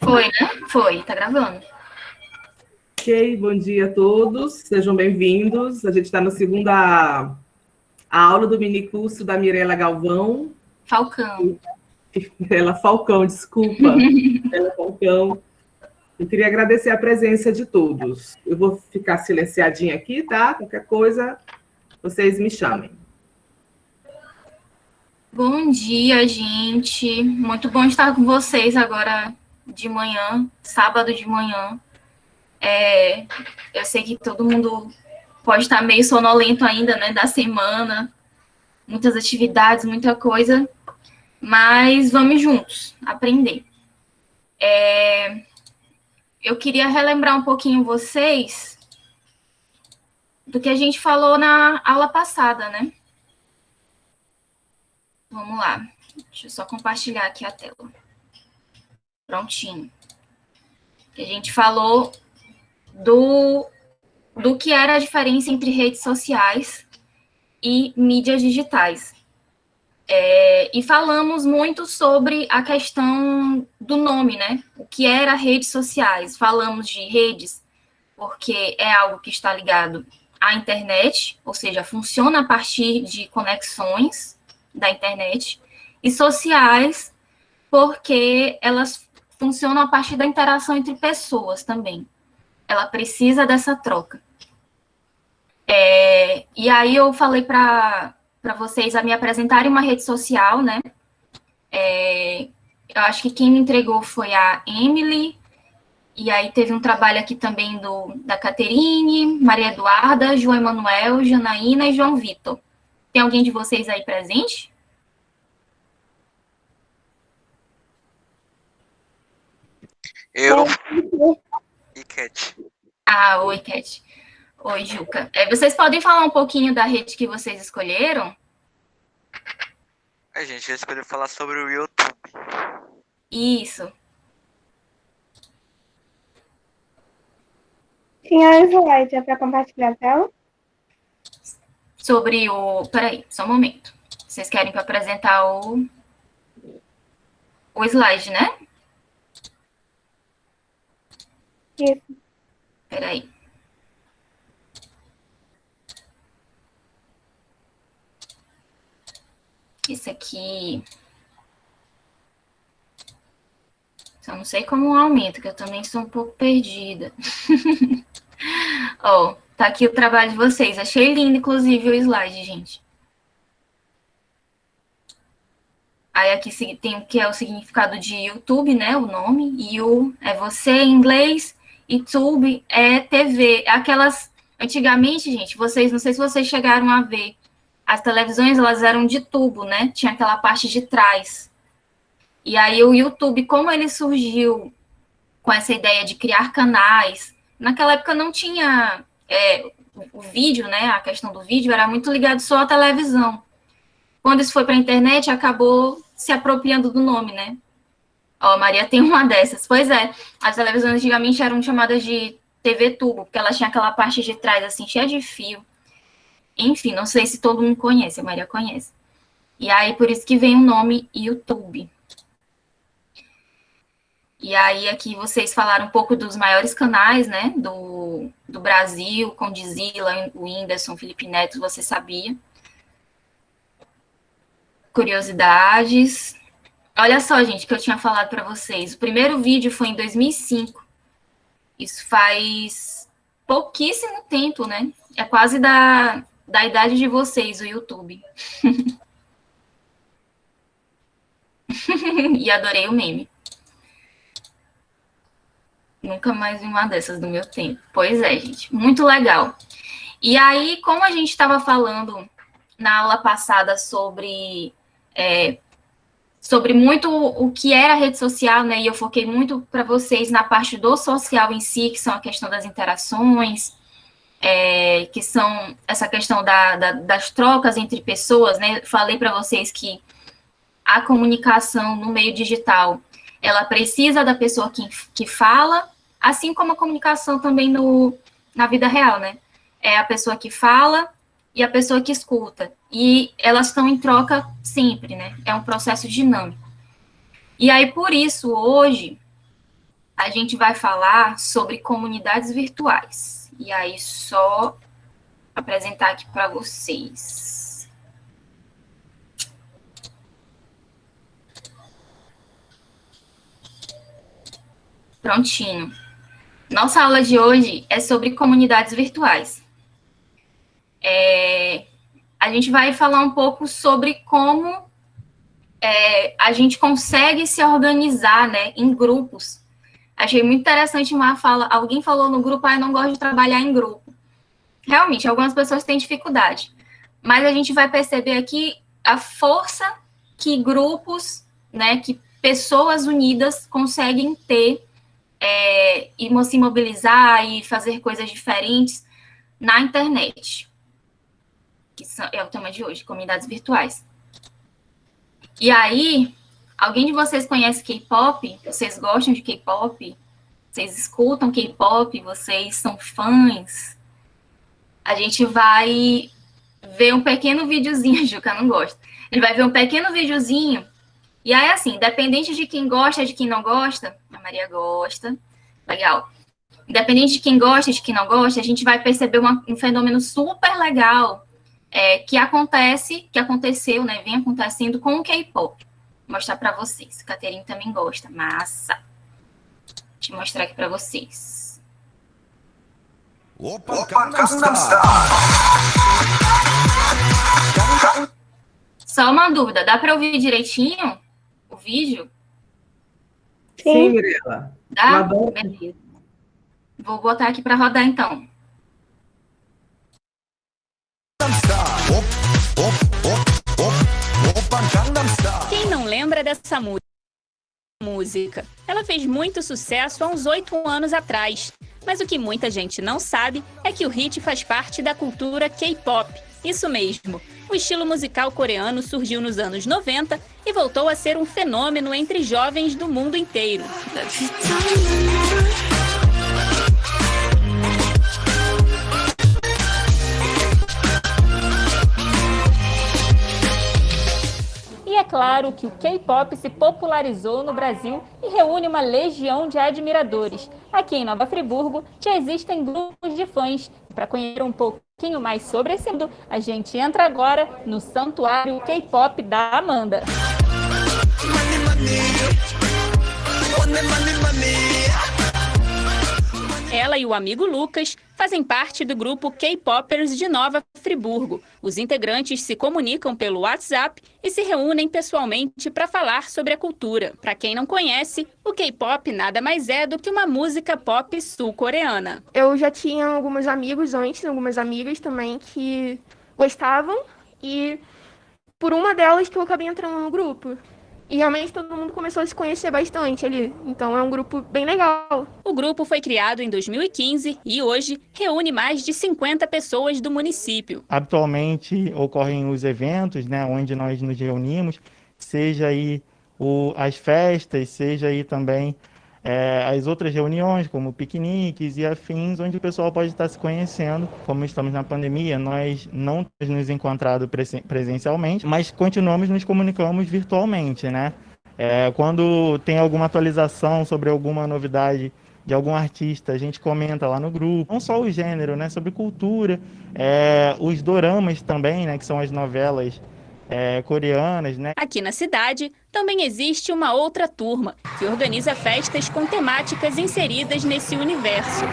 Foi, né? Foi, tá gravando. Ok, bom dia a todos, sejam bem-vindos. A gente está na segunda aula do minicurso da Mirela Galvão. Falcão. Mirela Falcão, desculpa. Mirela Falcão. Eu queria agradecer a presença de todos. Eu vou ficar silenciadinha aqui, tá? Qualquer coisa, vocês me chamem. Bom dia, gente. Muito bom estar com vocês agora de manhã, sábado de manhã. Eu sei que todo mundo pode estar meio sonolento ainda, né, da semana, muitas atividades, muita coisa, mas vamos juntos aprender. Eu queria relembrar um pouquinho vocês do que a gente falou na aula passada, né? Vamos lá. Deixa eu só compartilhar aqui a tela. Prontinho. A gente falou do que era a diferença entre redes sociais e mídias digitais. E falamos muito sobre a questão do nome, né? O que era redes sociais. Falamos de redes porque é algo que está ligado à internet, ou seja, funciona a partir de conexões da internet, e sociais porque elas funcionam a partir da interação entre pessoas também. Ela precisa dessa troca. E aí eu falei para vocês a me apresentarem uma rede social, né? Eu acho que quem me entregou foi a Emily, e aí teve um trabalho aqui também da Caterine, Maria Eduarda, João Emanuel, Janaína e João Vitor. Tem alguém de vocês aí presente? Eu e Cat. Ah, oi, Cat. Oi, Juca. Vocês podem falar um pouquinho da rede que vocês escolheram? A gente já escolheu falar sobre o YouTube. Isso. Tinha slide, é para compartilhar a tela? Sobre o... Peraí, só um momento. Vocês querem para apresentar o slide, né? Isso. Peraí. Isso aqui... Só não sei como aumenta, que eu também sou um pouco perdida. Ó, tá aqui o trabalho de vocês. Achei lindo, inclusive, o slide, gente. Aí aqui tem o que é o significado de YouTube, né? O nome. You é você em inglês. E Tube é TV. Aquelas... Antigamente, gente, vocês... Não sei se vocês chegaram a ver. As televisões, elas eram de tubo, né? Tinha aquela parte de trás. E aí o YouTube, como ele surgiu com essa ideia de criar canais, naquela época não tinha o vídeo, né? A questão do vídeo era muito ligado só à televisão. Quando isso foi para a internet, acabou se apropriando do nome, né? Ó, a Maria tem uma dessas. Pois é, as televisões antigamente eram chamadas de TV tubo, porque elas tinham aquela parte de trás, assim, cheia de fio. Enfim, não sei se todo mundo conhece, a Maria conhece. E aí, por isso que vem o nome YouTube. E aí, aqui vocês falaram um pouco dos maiores canais, né, do Brasil, Condizila, o Whindersson, Felipe Neto, você sabia. Curiosidades. Olha só, gente, que eu tinha falado para vocês. O primeiro vídeo foi em 2005. Isso faz pouquíssimo tempo, né? É quase da idade de vocês, o YouTube. E adorei o meme. Nunca mais vi uma dessas do meu tempo. Pois é, gente. Muito legal. E aí, como a gente estava falando na aula passada sobre muito o que era a rede social, né? E eu foquei muito para vocês na parte do social em si, que são a questão das interações, que são essa questão das trocas entre pessoas, né? Falei para vocês que a comunicação no meio digital, ela precisa da pessoa que fala, assim como a comunicação também na vida real, né? É a pessoa que fala e a pessoa que escuta. E elas estão em troca sempre, né? É um processo dinâmico. E aí, por isso, hoje, a gente vai falar sobre comunidades virtuais. E aí, só apresentar aqui para vocês. Prontinho. Nossa aula de hoje é sobre comunidades virtuais. A gente vai falar um pouco sobre como a gente consegue se organizar, né, em grupos. Achei muito interessante uma fala, alguém falou no grupo, eu não gosto de trabalhar em grupo. Realmente, algumas pessoas têm dificuldade, mas a gente vai perceber aqui a força que grupos, né, que pessoas unidas conseguem ter e se mobilizar e fazer coisas diferentes na internet, que é o tema de hoje, comunidades virtuais. E aí, alguém de vocês conhece K-pop? Vocês gostam de K-pop? Vocês escutam K-pop? Vocês são fãs? A gente vai ver um pequeno videozinho, Juca não gosta. A gente vai ver um pequeno videozinho. E aí, assim, independente de quem gosta, de quem não gosta, a Maria gosta, legal. Independente de quem gosta e de quem não gosta, a gente vai perceber um fenômeno super legal que aconteceu, né, vem acontecendo com o K-pop. Vou mostrar para vocês. Caterine também gosta. Massa. Deixa eu mostrar aqui para vocês. Opa, Gangnam Style. Só uma dúvida, dá para ouvir direitinho o vídeo? Sim, Mirela. Dá? Beleza. Vou botar aqui para rodar, então. Quem não lembra dessa música? Ela fez muito sucesso há uns 8 anos atrás. Mas o que muita gente não sabe é que o hit faz parte da cultura K-pop. Isso mesmo. O estilo musical coreano surgiu nos anos 90 e voltou a ser um fenômeno entre jovens do mundo inteiro. E é claro que o K-pop se popularizou no Brasil e reúne uma legião de admiradores. Aqui em Nova Friburgo já existem grupos de fãs. Para conhecer um pouquinho mais sobre esse mundo, a gente entra agora no Santuário K-pop da Amanda. Ela e o amigo Lucas fazem parte do grupo K-Popers de Nova Friburgo. Os integrantes se comunicam pelo WhatsApp e se reúnem pessoalmente para falar sobre a cultura. Para quem não conhece, o K-pop nada mais é do que uma música pop sul-coreana. Eu já tinha alguns amigos antes, algumas amigas também que gostavam e por uma delas que eu acabei entrando no grupo. E realmente todo mundo começou a se conhecer bastante ali. Então é um grupo bem legal. O grupo foi criado em 2015 e hoje reúne mais de 50 pessoas do município. Habitualmente ocorrem os eventos, né, onde nós nos reunimos, seja aí as festas, seja aí também as outras reuniões, como piqueniques e afins, onde o pessoal pode estar se conhecendo. Como estamos na pandemia, nós não temos nos encontrado presencialmente, mas continuamos nos comunicamos virtualmente, né? Quando tem alguma atualização sobre alguma novidade de algum artista, a gente comenta lá no grupo. Não só o gênero, né? Sobre cultura, os doramas também, né? Que são as novelas coreanas, né? Aqui na cidade também existe uma outra turma que organiza festas com temáticas inseridas nesse universo.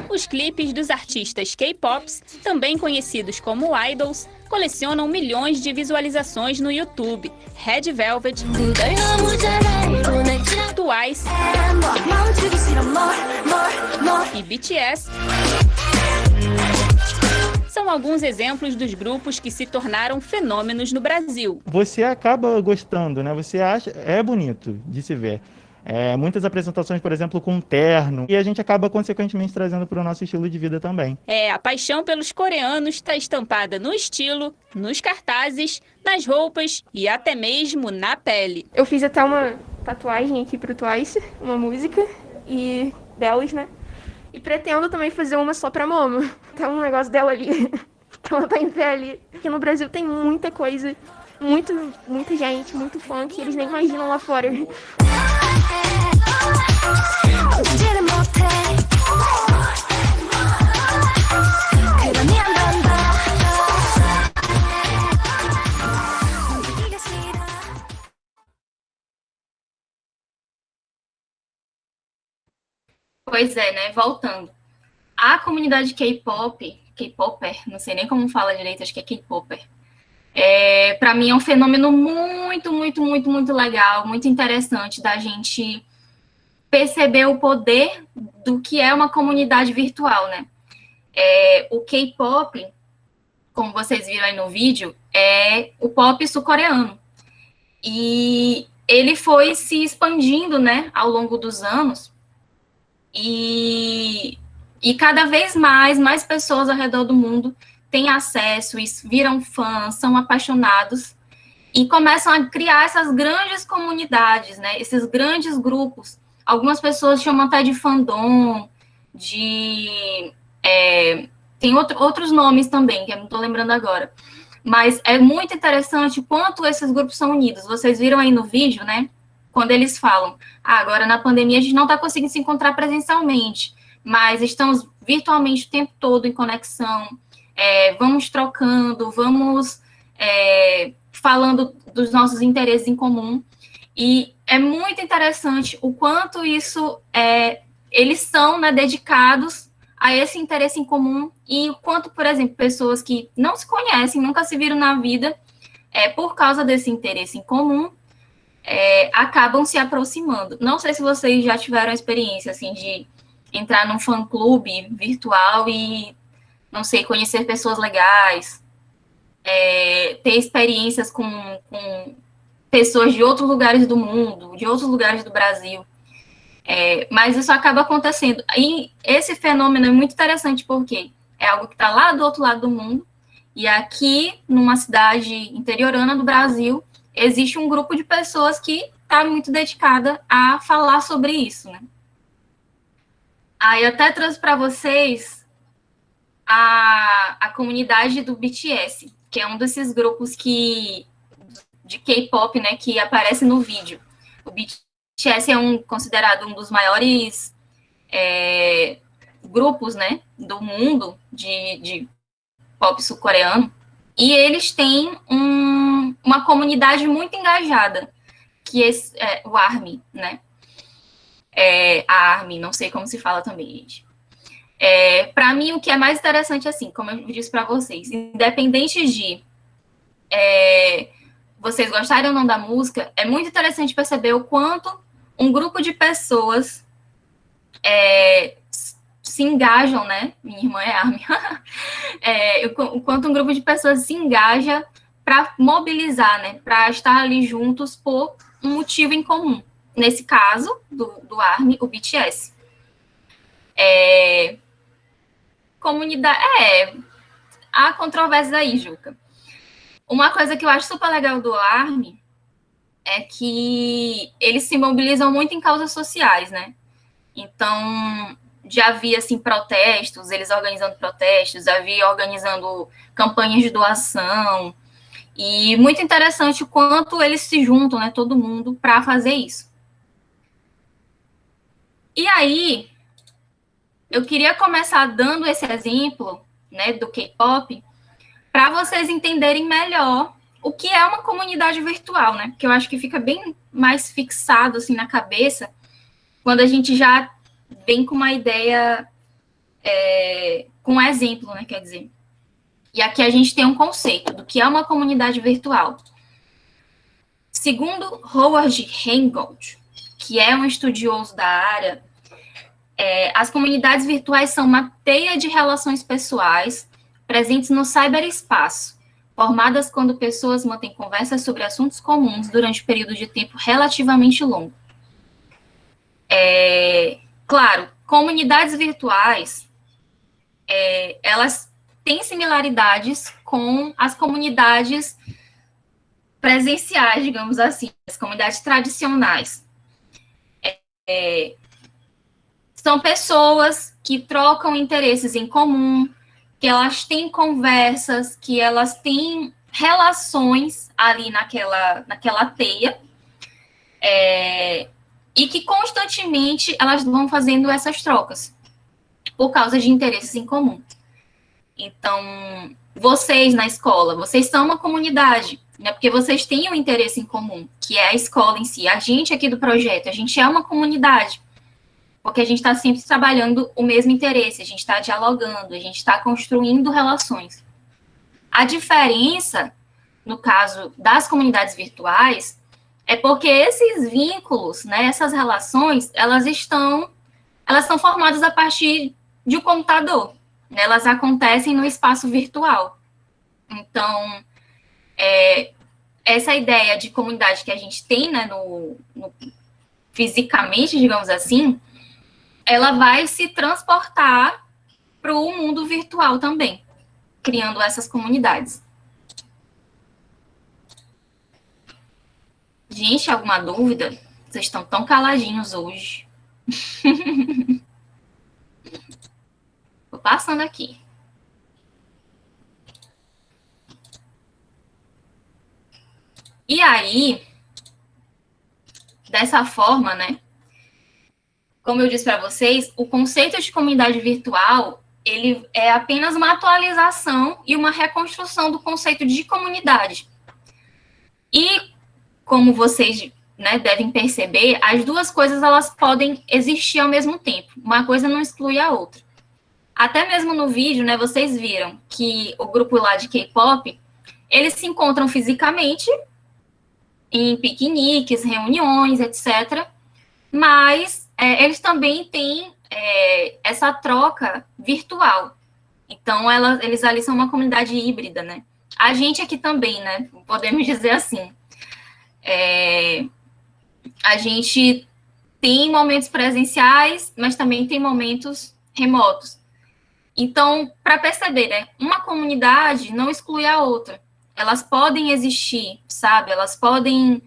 Os clipes dos artistas K-pops, também conhecidos como idols, colecionam milhões de visualizações no YouTube. Red Velvet, Twice e BTS são alguns exemplos dos grupos que se tornaram fenômenos no Brasil. Você acaba gostando, né? Você acha, é bonito de se ver. Muitas apresentações, por exemplo, com terno, e a gente acaba consequentemente trazendo para o nosso estilo de vida também. A paixão pelos coreanos está estampada no estilo, nos cartazes, nas roupas e até mesmo na pele. Eu fiz até uma tatuagem aqui pro Twice, uma música e delas, né? E pretendo também fazer uma só pra Momo. Tem um negócio dela ali, que ela tá em pé ali. Aqui no Brasil tem muita coisa muita gente, muito fã que eles nem imaginam lá fora. Pois é, né? Voltando. A comunidade K-pop, K-popper, não sei nem como fala direito, acho que é K-popper. Para mim é um fenômeno muito, muito, muito, muito legal, muito interessante da gente perceber o poder do que é uma comunidade virtual, né? O K-pop, como vocês viram aí no vídeo, é o pop sul-coreano. E ele foi se expandindo, né, ao longo dos anos. E cada vez mais pessoas ao redor do mundo têm acesso, viram fãs, são apaixonados e começam a criar essas grandes comunidades, né? Esses grandes grupos. Algumas pessoas chamam até de fandom, tem outros nomes também, que eu não estou lembrando agora. Mas é muito interessante quanto esses grupos são unidos. Vocês viram aí no vídeo, né? Quando eles falam, agora na pandemia a gente não está conseguindo se encontrar presencialmente, mas estamos virtualmente o tempo todo em conexão, vamos trocando, vamos falando dos nossos interesses em comum, e é muito interessante o quanto isso, eles são, né, dedicados a esse interesse em comum, e o quanto, por exemplo, pessoas que não se conhecem, nunca se viram na vida, por causa desse interesse em comum, acabam se aproximando. Não sei se vocês já tiveram a experiência, assim, de entrar num fã-clube virtual e, não sei, conhecer pessoas legais, ter experiências com pessoas de outros lugares do mundo, de outros lugares do Brasil. Mas isso acaba acontecendo. E esse fenômeno é muito interessante porque é algo que está lá do outro lado do mundo, e aqui, numa cidade interiorana do Brasil, existe um grupo de pessoas que está muito dedicada a falar sobre isso, né? Aí eu até trouxe para vocês a comunidade do BTS, que é um desses grupos de K-pop, né, que aparece no vídeo. O BTS é considerado um dos maiores grupos, né, do mundo de pop sul-coreano, e eles têm uma comunidade muito engajada, que é o ARMY, né? A ARMY, não sei como se fala também, gente. Para mim, o que é mais interessante, assim, como eu disse para vocês, independente de vocês gostarem ou não da música, é muito interessante perceber o quanto um grupo de pessoas se engajam, né? Minha irmã é ARMY. O quanto um grupo de pessoas se engaja para mobilizar, né? Para estar ali juntos por um motivo em comum. Nesse caso, do ARMY, o BTS. Comunidade... há controvérsias aí, Juca. Uma coisa que eu acho super legal do ARMY é que eles se mobilizam muito em causas sociais, né? Então, já havia, assim, protestos, eles organizando protestos, já havia organizando campanhas de doação, e muito interessante o quanto eles se juntam, né, todo mundo, para fazer isso. E aí, eu queria começar dando esse exemplo, né, do K-pop, para vocês entenderem melhor o que é uma comunidade virtual, né, porque eu acho que fica bem mais fixado, assim, na cabeça, quando a gente já vem com uma ideia, com um exemplo, né, quer dizer. E aqui a gente tem um conceito do que é uma comunidade virtual. Segundo Howard Reingold, que é um estudioso da área, as comunidades virtuais são uma teia de relações pessoais presentes no cyberespaço, formadas quando pessoas mantêm conversas sobre assuntos comuns durante um período de tempo relativamente longo. Claro, comunidades virtuais, elas têm similaridades com as comunidades presenciais, digamos assim, as comunidades tradicionais. São pessoas que trocam interesses em comum, que elas têm conversas, que elas têm relações ali naquela teia, e que constantemente elas vão fazendo essas trocas, por causa de interesses em comum. Então, vocês na escola, vocês são uma comunidade, né? Porque vocês têm um interesse em comum, que é a escola em si. A gente aqui do projeto, a gente é uma comunidade, porque a gente está sempre trabalhando o mesmo interesse, a gente está dialogando, a gente está construindo relações. A diferença, no caso das comunidades virtuais, é porque esses vínculos, né, essas relações, elas são formadas a partir de um computador, né, elas acontecem no espaço virtual. Então, essa ideia de comunidade que a gente tem, né, fisicamente, digamos assim, ela vai se transportar para o mundo virtual também, criando essas comunidades. Gente, alguma dúvida? Vocês estão tão caladinhos hoje. Tô passando aqui. E aí, dessa forma, né? Como eu disse para vocês, o conceito de comunidade virtual, ele é apenas uma atualização e uma reconstrução do conceito de comunidade. E, como vocês, né, devem perceber, as duas coisas elas podem existir ao mesmo tempo. Uma coisa não exclui a outra. Até mesmo no vídeo, né, vocês viram que o grupo lá de K-pop, eles se encontram fisicamente em piqueniques, reuniões, etc. Mas eles também têm essa troca virtual. Então, eles ali são uma comunidade híbrida, né? A gente aqui também, né? Podemos dizer assim. A gente tem momentos presenciais, mas também tem momentos remotos. Então, para perceber, né? Uma comunidade não exclui a outra. Elas podem existir, sabe? Elas podem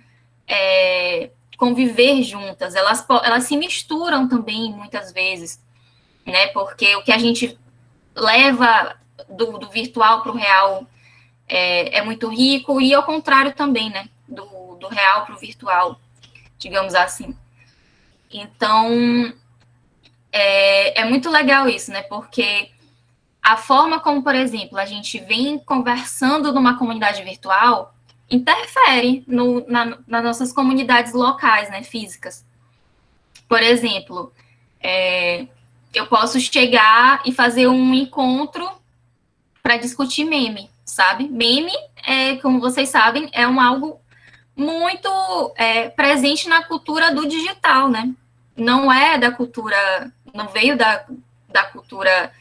conviver juntas. Elas se misturam também, muitas vezes, né? Porque o que a gente leva do virtual para o real é muito rico, e ao contrário também, né? Do real para o virtual, digamos assim. Então, é muito legal isso, né? Porque a forma como, por exemplo, a gente vem conversando numa comunidade virtual interfere nas nossas comunidades locais, né, físicas. Por exemplo, eu posso chegar e fazer um encontro para discutir meme, sabe? Meme, como vocês sabem, é algo muito presente na cultura do digital, né? Não é da cultura, não veio da cultura,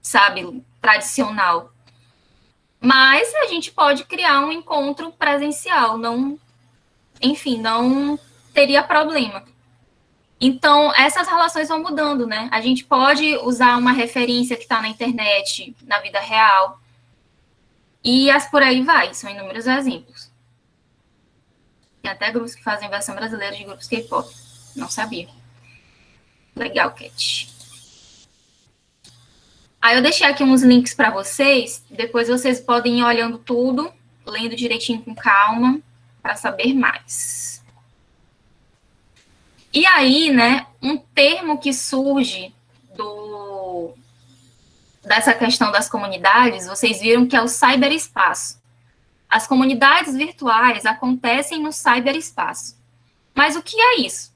sabe, tradicional. Mas a gente pode criar um encontro presencial, não teria problema. Então, essas relações vão mudando, né? A gente pode usar uma referência que está na internet, na vida real, e por aí vai, são inúmeros exemplos. Tem até grupos que fazem versão brasileira de grupos K-pop. Não sabia. Legal, Cat. Aí eu deixei aqui uns links para vocês, depois vocês podem ir olhando tudo, lendo direitinho com calma, para saber mais. E aí, né, um termo que surge dessa questão das comunidades, vocês viram que é o cyberespaço. As comunidades virtuais acontecem no cyberespaço. Mas o que é isso?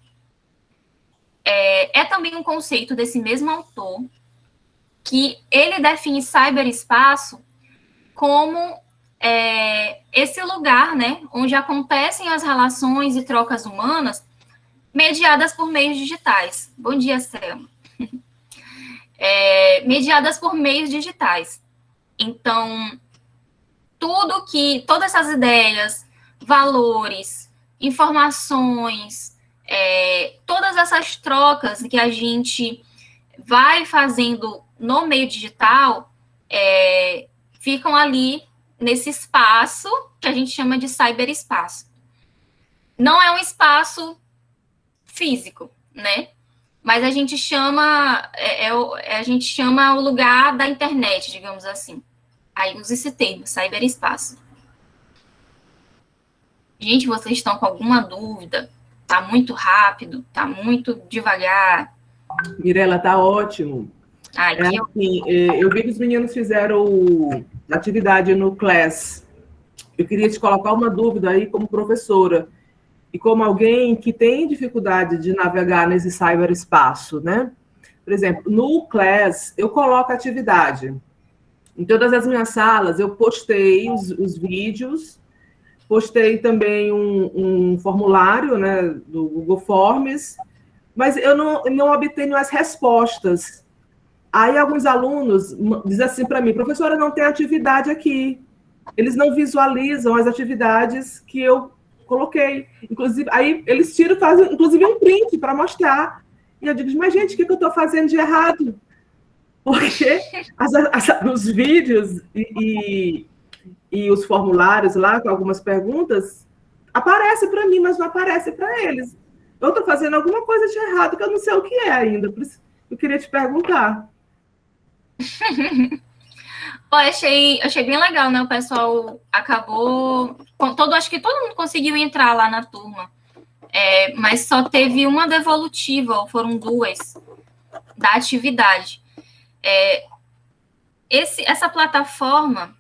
É também um conceito desse mesmo autor, que ele define cyberespaço como esse lugar, né, onde acontecem as relações e trocas humanas mediadas por meios digitais. Bom dia, Selma. Mediadas por meios digitais. Então, todas essas ideias, valores, informações, todas essas trocas que a gente vai fazendo no meio digital, ficam ali nesse espaço que a gente chama de cyberespaço. Não é um espaço físico, né? Mas a gente chama o lugar da internet, digamos assim. Aí usa esse termo, cyberespaço. Gente, vocês estão com alguma dúvida? Tá muito rápido? Tá muito devagar? Mirela, tá ótimo. Aqui Eu vi que os meninos fizeram atividade no Class. Eu queria te colocar uma dúvida aí como professora e como alguém que tem dificuldade de navegar nesse cyberespaço, né? Por exemplo, no Class, eu coloco atividade. Em todas as minhas salas, eu postei os vídeos, postei também um formulário, né, do Google Forms, mas eu não obtenho as respostas. Aí alguns alunos dizem assim para mim, professora, não tem atividade aqui. Eles não visualizam as atividades que eu coloquei. Inclusive, aí eles fazem inclusive um print para mostrar. E eu digo, mas gente, o que eu estou fazendo de errado? Porque os vídeos e os formulários lá, com algumas perguntas, aparecem para mim, mas não aparecem para eles. Eu estou fazendo alguma coisa de errado que eu não sei o que é ainda. Por isso eu queria te perguntar. achei bem legal, né? O pessoal acabou... acho que todo mundo conseguiu entrar lá na turma. Mas só teve uma devolutiva, ou foram duas, da atividade. Essa plataforma,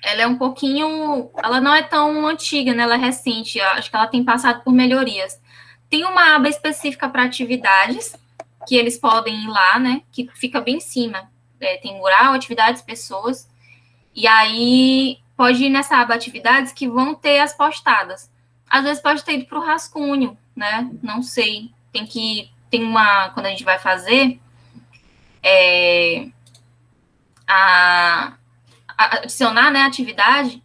ela é um pouquinho... Ela não é tão antiga, né? Ela é recente. Acho que ela tem passado por melhorias. Tem uma aba específica para atividades, que eles podem ir lá, né? Que fica bem em cima. Tem mural, atividades, pessoas. E aí, pode ir nessa aba atividades que vão ter as postadas. Às vezes pode ter ido para o rascunho, né? Não sei. Quando a gente vai fazer... adicionar, né, a atividade,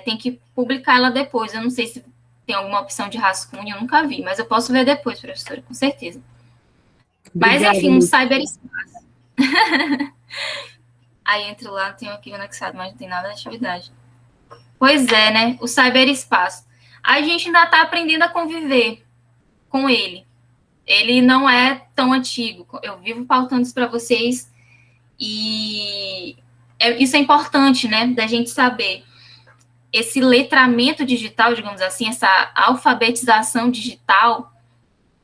tem que publicar ela depois. Eu não sei se tem alguma opção de rascunho, eu nunca vi, mas eu posso ver depois, professora, com certeza. Mas, enfim, um cyberespaço. Aí entro lá, tenho aqui anexado, mas não tem nada de atividade. Pois é, né? O cyberespaço. A gente ainda está aprendendo a conviver com ele. Ele não é tão antigo. Eu vivo pautando isso para vocês e isso é importante, né? Da gente saber. Esse letramento digital, digamos assim, essa alfabetização digital,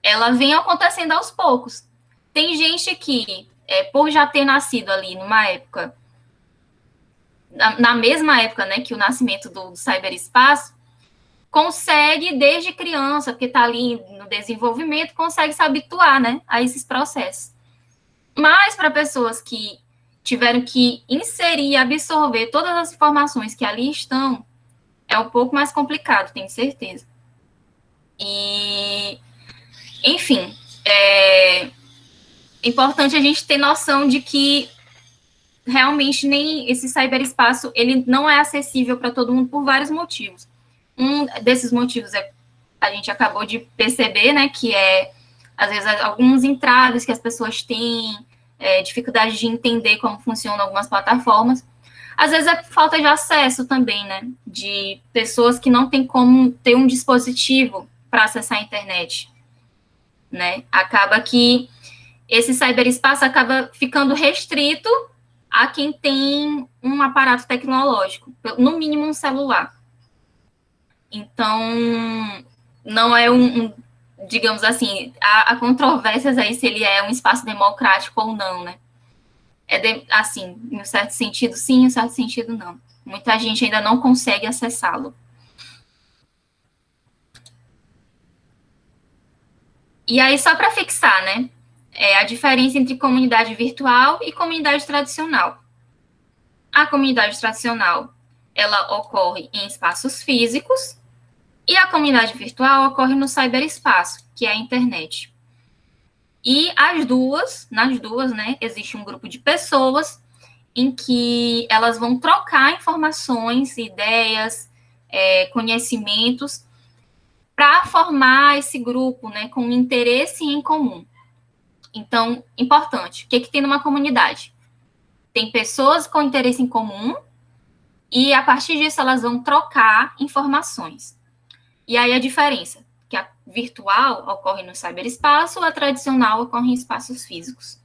ela vem acontecendo aos poucos. Tem gente que, por já ter nascido ali numa época, na mesma época, né, que o nascimento do cyberespaço, consegue desde criança, porque está ali no desenvolvimento, consegue se habituar, né, a esses processos. Mas para pessoas que tiveram que inserir e absorver todas as informações que ali estão, é um pouco mais complicado, tenho certeza. E, enfim, é importante a gente ter noção de que realmente nem esse cyberespaço, ele não é acessível para todo mundo por vários motivos. Um desses motivos a gente acabou de perceber, né, que às vezes, alguns entraves que as pessoas têm, dificuldade de entender como funcionam algumas plataformas. Às vezes é falta de acesso também, né, de pessoas que não têm como ter um dispositivo para acessar a internet, né. Acaba que esse cyberespaço acaba ficando restrito a quem tem um aparato tecnológico, no mínimo um celular. Então, não é digamos assim, há controvérsias aí se ele é um espaço democrático ou não, né? Assim, em um certo sentido sim, em um certo sentido não. Muita gente ainda não consegue acessá-lo. E aí, só para fixar, né? A diferença entre comunidade virtual e comunidade tradicional. A comunidade tradicional, ela ocorre em espaços físicos, e a comunidade virtual ocorre no cyberespaço, que é a internet. E nas duas, né, existe um grupo de pessoas em que elas vão trocar informações, ideias, conhecimentos, para formar esse grupo, né, com interesse em comum. Então, importante, o que tem numa comunidade? Tem pessoas com interesse em comum, e a partir disso elas vão trocar informações. E aí a diferença, que a virtual ocorre no cyberespaço, a tradicional ocorre em espaços físicos.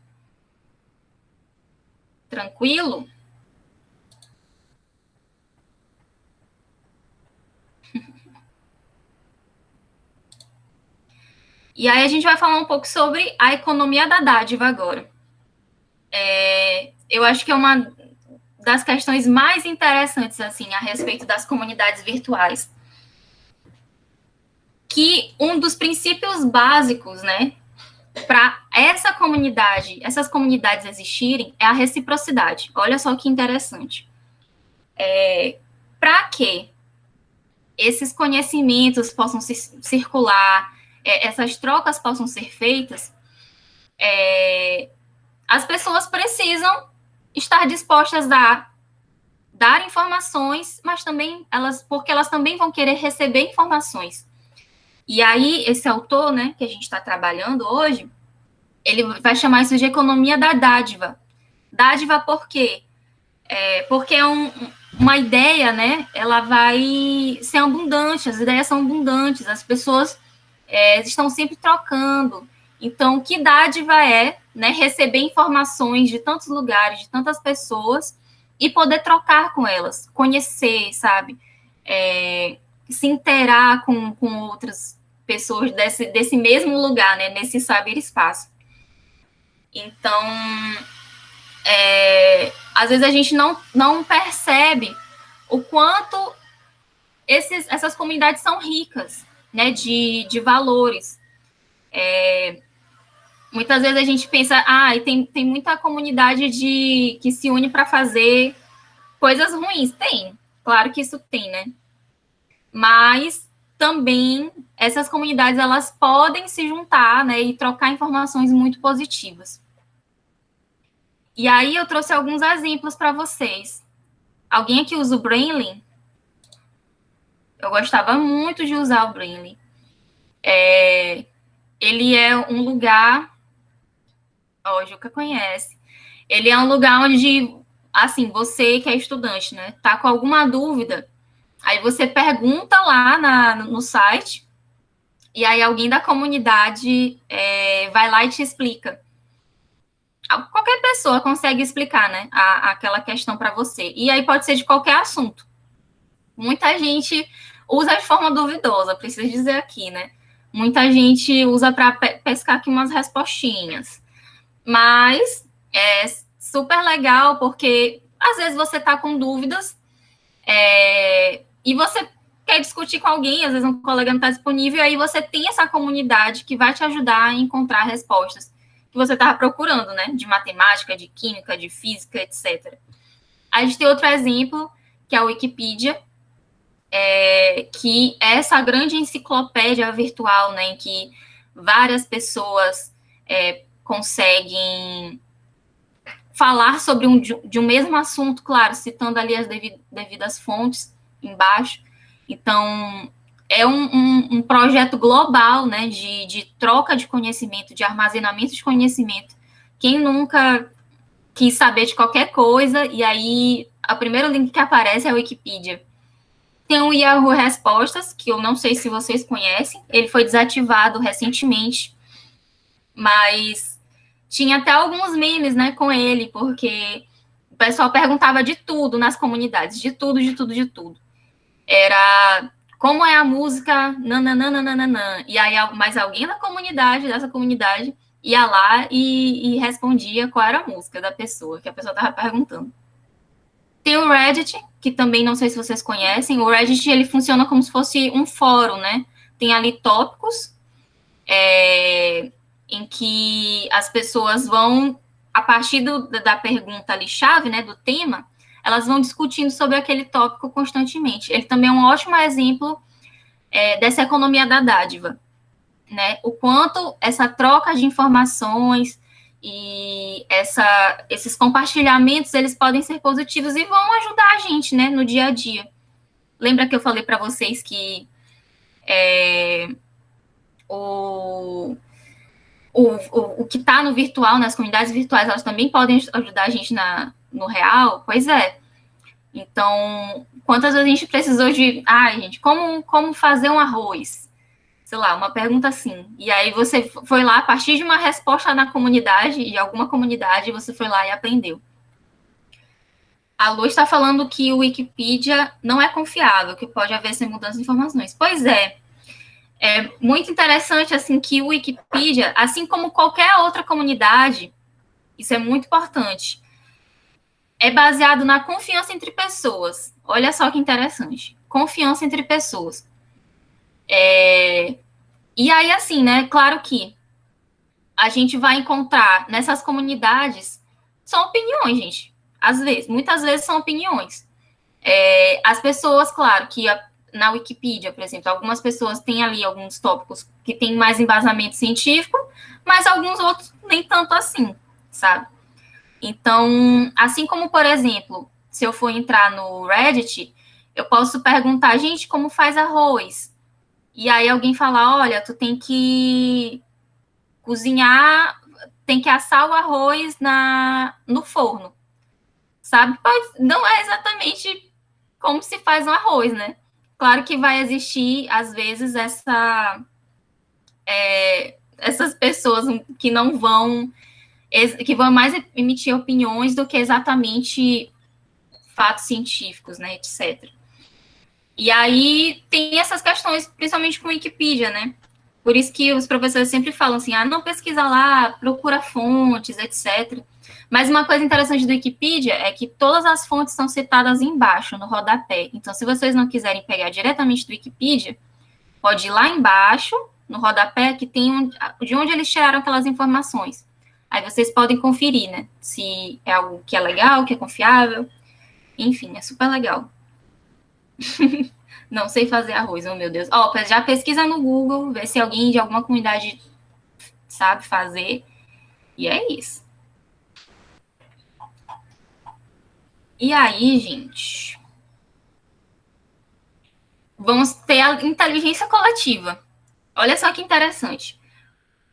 Tranquilo? E aí a gente vai falar um pouco sobre a economia da dádiva agora. Eu acho que é uma das questões mais interessantes, assim, a respeito das comunidades virtuais. Que um dos princípios básicos, né, para essas comunidades existirem, é a reciprocidade. Olha só que interessante. Para que esses conhecimentos possam circular, essas trocas possam ser feitas, as pessoas precisam estar dispostas a dar informações, mas também porque elas também vão querer receber informações. E aí, esse autor, né, que a gente está trabalhando hoje, ele vai chamar isso de economia da dádiva. Dádiva por quê? Porque é uma ideia, né, ela vai ser abundante, as ideias são abundantes, as pessoas estão sempre trocando. Então, que dádiva né, receber informações de tantos lugares, de tantas pessoas, e poder trocar com elas, conhecer, sabe? Se interar com outras pessoas desse mesmo lugar, né, nesse saber espaço. Então, às vezes a gente não percebe o quanto essas comunidades são ricas, né, de valores. Muitas vezes a gente pensa, tem muita comunidade que se une para fazer coisas ruins. Tem, claro que isso tem, né? Mas também essas comunidades, elas podem se juntar, né, e trocar informações muito positivas. E aí eu trouxe alguns exemplos para vocês. Alguém aqui usa o Brainly? Eu gostava muito de usar o Brainly. Ele é um lugar... Ó, Juca conhece. Ele é um lugar onde, assim, você que é estudante, né, tá com alguma dúvida, aí você pergunta lá no site, e aí alguém da comunidade vai lá e te explica. Qualquer pessoa consegue explicar, né, aquela questão para você. E aí pode ser de qualquer assunto. Muita gente usa de forma duvidosa, preciso dizer aqui, né? Muita gente usa para pescar aqui umas respostinhas. Mas é super legal, porque às vezes você está com dúvidas e você quer discutir com alguém, às vezes um colega não está disponível, e aí você tem essa comunidade que vai te ajudar a encontrar respostas que você estava procurando, né? De matemática, de química, de física, etc. A gente tem outro exemplo, que é a Wikipedia, que é essa grande enciclopédia virtual, né? Em que várias pessoas conseguem falar sobre de um mesmo assunto, claro, citando ali as devidas fontes embaixo. Então, é um projeto global, né, de troca de conhecimento, de armazenamento de conhecimento. Quem nunca quis saber de qualquer coisa, e aí o primeiro link que aparece é a Wikipedia. Tem o Yahoo Respostas, que eu não sei se vocês conhecem, ele foi desativado recentemente, mas tinha até alguns memes, né, com ele, porque o pessoal perguntava de tudo nas comunidades, de tudo. Era como é a música, nananana, e aí mais alguém dessa comunidade, ia lá e respondia qual era a música da pessoa, que a pessoa estava perguntando. Tem o Reddit, que também não sei se vocês conhecem. O Reddit, ele funciona como se fosse um fórum, né? Tem ali tópicos, em que as pessoas vão, a partir da pergunta ali chave, né, do tema, elas vão discutindo sobre aquele tópico constantemente. Ele também é um ótimo exemplo dessa economia da dádiva, né? O quanto essa troca de informações e esses compartilhamentos, eles podem ser positivos e vão ajudar a gente, né, no dia a dia. Lembra que eu falei para vocês que o que está no virtual, nas comunidades virtuais, elas também podem ajudar a gente no real? Pois é. Então, quantas vezes a gente precisou de... gente, como fazer um arroz? Sei lá, uma pergunta assim. E aí você foi lá, a partir de uma resposta na comunidade, de alguma comunidade, você foi lá e aprendeu. A Lu está falando que o Wikipedia não é confiável, que pode haver sem mudança de informações. Pois é. É muito interessante, assim, que o Wikipedia, assim como qualquer outra comunidade, isso é muito importante, é baseado na confiança entre pessoas. Olha só que interessante. Confiança entre pessoas. E aí, assim, né, claro que a gente vai encontrar nessas comunidades, são opiniões, gente. Às vezes, muitas vezes são opiniões. As pessoas, claro, que na Wikipedia, por exemplo, algumas pessoas têm ali alguns tópicos que têm mais embasamento científico, mas alguns outros nem tanto assim, sabe? Então, assim como, por exemplo, se eu for entrar no Reddit, eu posso perguntar, gente, como faz arroz? E aí alguém fala, olha, tu tem que cozinhar, tem que assar o arroz no forno, sabe? Não é exatamente como se faz um arroz, né? Claro que vai existir, às vezes, essas pessoas que não vão, que vão mais emitir opiniões do que exatamente fatos científicos, né, etc. E aí tem essas questões, principalmente com a Wikipedia, né? Por isso que os professores sempre falam assim, não pesquisa lá, procura fontes, etc. Mas uma coisa interessante do Wikipedia é que todas as fontes são citadas embaixo, no rodapé. Então, se vocês não quiserem pegar diretamente do Wikipedia, pode ir lá embaixo, no rodapé, que tem de onde eles tiraram aquelas informações. Aí vocês podem conferir, né? Se é algo que é legal, que é confiável. Enfim, é super legal. Não sei fazer arroz, oh meu Deus. Já pesquisa no Google, vê se alguém de alguma comunidade sabe fazer. E é isso. E aí, gente, vamos ter a inteligência coletiva. Olha só que interessante.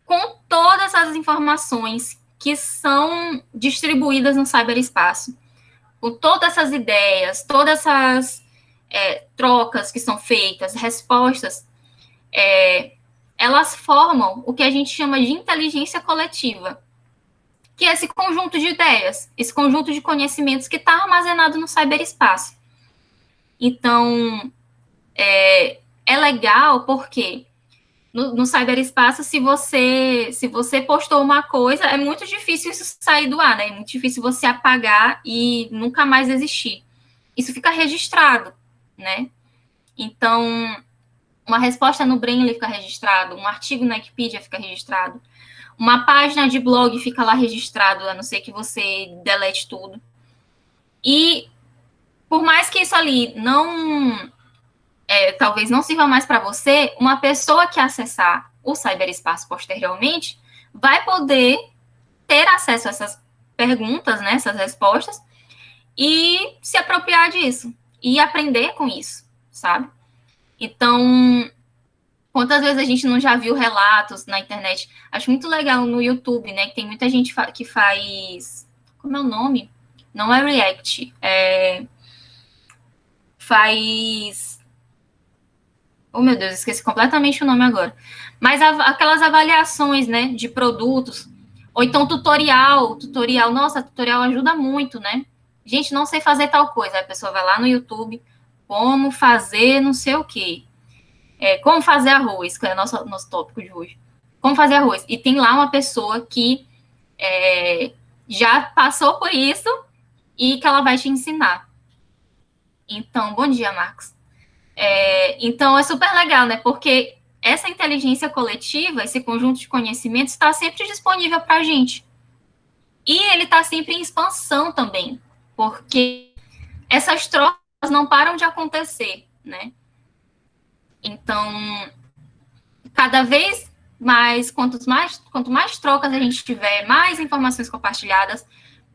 Com todas as informações que são distribuídas no cyberespaço, com todas essas ideias, todas essas trocas que são feitas, respostas, elas formam o que a gente chama de inteligência coletiva, que é esse conjunto de ideias, esse conjunto de conhecimentos que está armazenado no cyberespaço. Então, é legal porque no cyberespaço, se você postou uma coisa, é muito difícil isso sair do ar, né? É muito difícil você apagar e nunca mais existir. Isso fica registrado, né? Então, uma resposta no Brainly fica registrado, um artigo na Wikipedia fica registrado, uma página de blog fica lá registrado, a não ser que você delete tudo. E por mais que isso ali talvez não sirva mais para você, uma pessoa que acessar o cyberespaço posteriormente vai poder ter acesso a essas perguntas, né, essas respostas, e se apropriar disso, e aprender com isso, sabe? Então, quantas vezes a gente não já viu relatos na internet? Acho muito legal no YouTube, né, que tem muita gente que faz... Como é o nome? Não é React, faz... Oh, meu Deus, esqueci completamente o nome agora. Mas aquelas avaliações, né, de produtos, ou então tutorial, nossa, tutorial ajuda muito, né? Gente, não sei fazer tal coisa. Aí a pessoa vai lá no YouTube, como fazer não sei o quê. Como fazer arroz, que é o nosso tópico de hoje. Como fazer arroz. E tem lá uma pessoa que já passou por isso e que ela vai te ensinar. Então, bom dia, Marcos. Então, é super legal, né? Porque essa inteligência coletiva, esse conjunto de conhecimentos, está sempre disponível para a gente. E ele está sempre em expansão também, porque essas trocas não param de acontecer, né? Então, cada vez mais, quanto mais trocas a gente tiver, mais informações compartilhadas,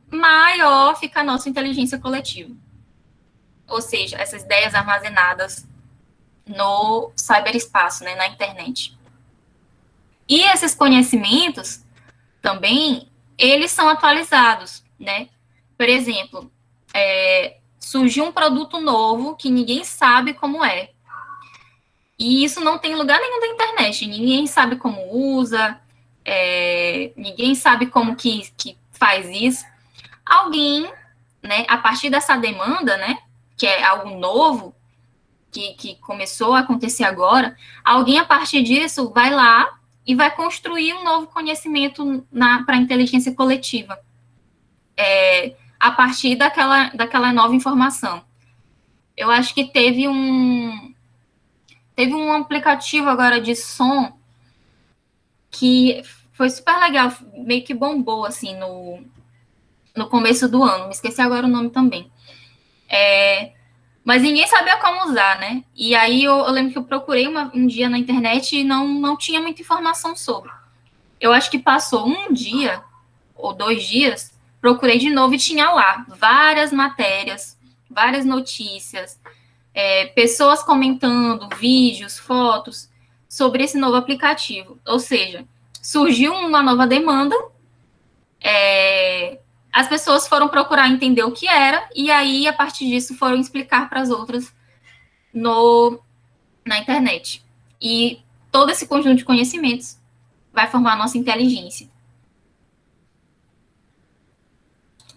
maior fica a nossa inteligência coletiva. Ou seja, essas ideias armazenadas no cyberespaço, né, na internet. E esses conhecimentos, também, eles são atualizados, né? Por exemplo, surgiu um produto novo que ninguém sabe como é. E isso não tem lugar nenhum da internet. Ninguém sabe como usa, ninguém sabe como que faz isso. Alguém, né, a partir dessa demanda, né, que é algo novo, que começou a acontecer agora, alguém, a partir disso, vai lá e vai construir um novo conhecimento para a inteligência coletiva, a partir daquela nova informação. Eu acho que teve um aplicativo agora de som que foi super legal, meio que bombou, assim, no começo do ano. Me esqueci agora o nome também. Mas ninguém sabia como usar, né? E aí eu lembro que eu procurei um dia na internet e não tinha muita informação sobre. Eu acho que passou um dia ou 2 dias, procurei de novo e tinha lá várias matérias, várias notícias, pessoas comentando, vídeos, fotos sobre esse novo aplicativo. Ou seja, surgiu uma nova demanda, as pessoas foram procurar entender o que era, e aí, a partir disso, foram explicar para as outras na internet. E todo esse conjunto de conhecimentos vai formar a nossa inteligência.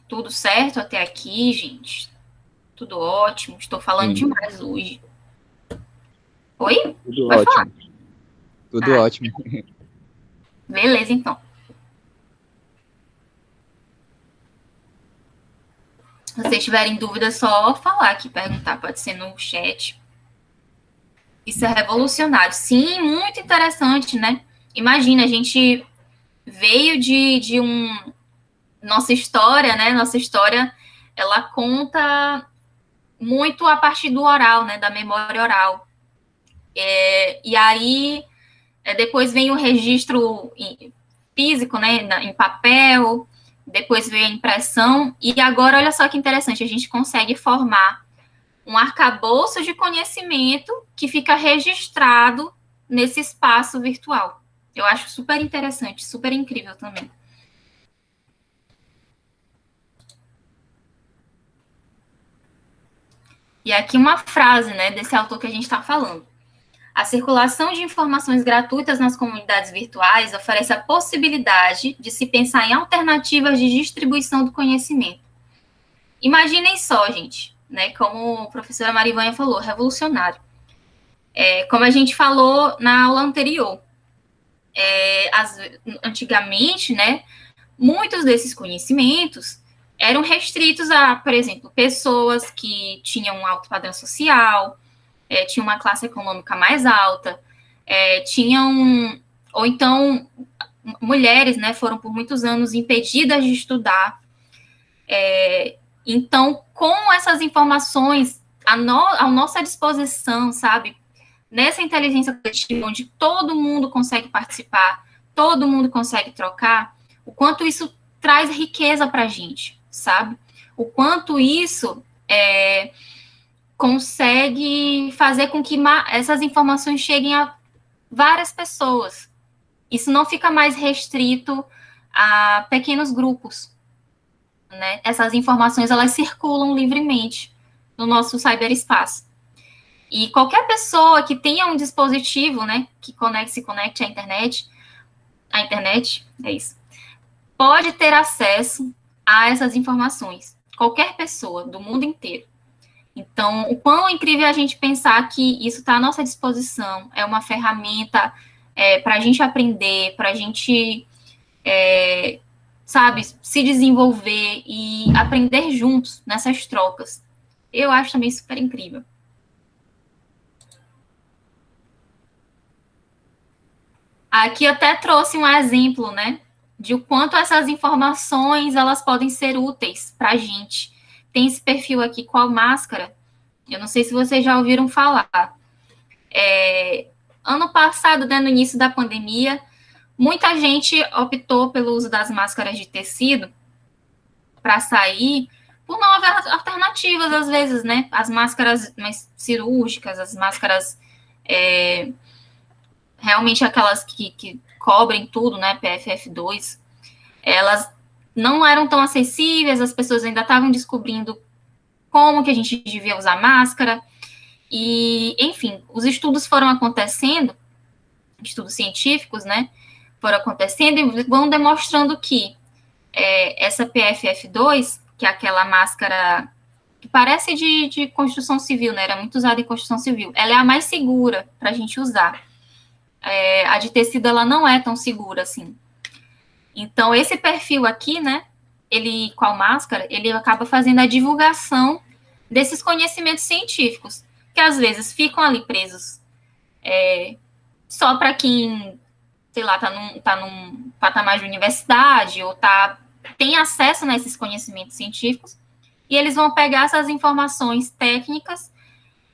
Tudo certo até aqui, gente? Tudo ótimo? Estou falando demais hoje. Oi? Tudo Pode ótimo. falar. Tudo ótimo. Beleza, então. Se vocês tiverem dúvida, é só falar aqui, perguntar, pode ser no chat. Isso é revolucionário. Sim, muito interessante, né? Imagina, a gente veio de nossa história, né? Nossa história, ela conta muito a partir do oral, né? Da memória oral. E aí, depois vem o registro físico, né? Em papel, depois veio a impressão, e agora, olha só que interessante, a gente consegue formar um arcabouço de conhecimento que fica registrado nesse espaço virtual. Eu acho super interessante, super incrível também. E aqui uma frase, né, desse autor que a gente está falando. A circulação de informações gratuitas nas comunidades virtuais oferece a possibilidade de se pensar em alternativas de distribuição do conhecimento. Imaginem só, gente, né, como a professora Marivanha falou, revolucionário. Como a gente falou na aula anterior, antigamente, né, muitos desses conhecimentos eram restritos a, por exemplo, pessoas que tinham um alto padrão social, tinham uma classe econômica mais alta, ou então, mulheres, né, foram por muitos anos impedidas de estudar. Então, com essas informações à nossa disposição, sabe, nessa inteligência coletiva, onde todo mundo consegue participar, todo mundo consegue trocar, o quanto isso traz riqueza para a gente, sabe? O quanto isso consegue fazer com que essas informações cheguem a várias pessoas. Isso não fica mais restrito a pequenos grupos, né? Essas informações, elas circulam livremente no nosso cyberespaço. E qualquer pessoa que tenha um dispositivo, né, que se conecte à internet, é isso, pode ter acesso a essas informações. Qualquer pessoa do mundo inteiro. Então, o quão incrível é a gente pensar que isso está à nossa disposição, é uma ferramenta para a gente aprender, para a gente, sabe, se desenvolver e aprender juntos nessas trocas. Eu acho também super incrível. Aqui eu até trouxe um exemplo, né, de o quanto essas informações, elas podem ser úteis para a gente. Tem esse perfil aqui, Qual Máscara? Eu não sei se vocês já ouviram falar. Ano passado, né, no início da pandemia, muita gente optou pelo uso das máscaras de tecido para sair por novas alternativas, às vezes, né? As máscaras mais cirúrgicas, as máscaras realmente aquelas que cobrem tudo, né? PFF2, elas não eram tão acessíveis, as pessoas ainda estavam descobrindo como que a gente devia usar máscara, e, enfim, os estudos foram acontecendo, estudos científicos, né, foram acontecendo e vão demonstrando que essa PFF2, que é aquela máscara que parece de construção civil, né? Era muito usada em construção civil. Ela é a mais segura para a gente usar. A de tecido, ela não é tão segura assim. Então, esse perfil aqui, né? Ele, com a máscara, ele acaba fazendo a divulgação desses conhecimentos científicos, que às vezes ficam ali presos só para quem, sei lá, tá num patamar de universidade ou tem acesso a esses conhecimentos científicos, e eles vão pegar essas informações técnicas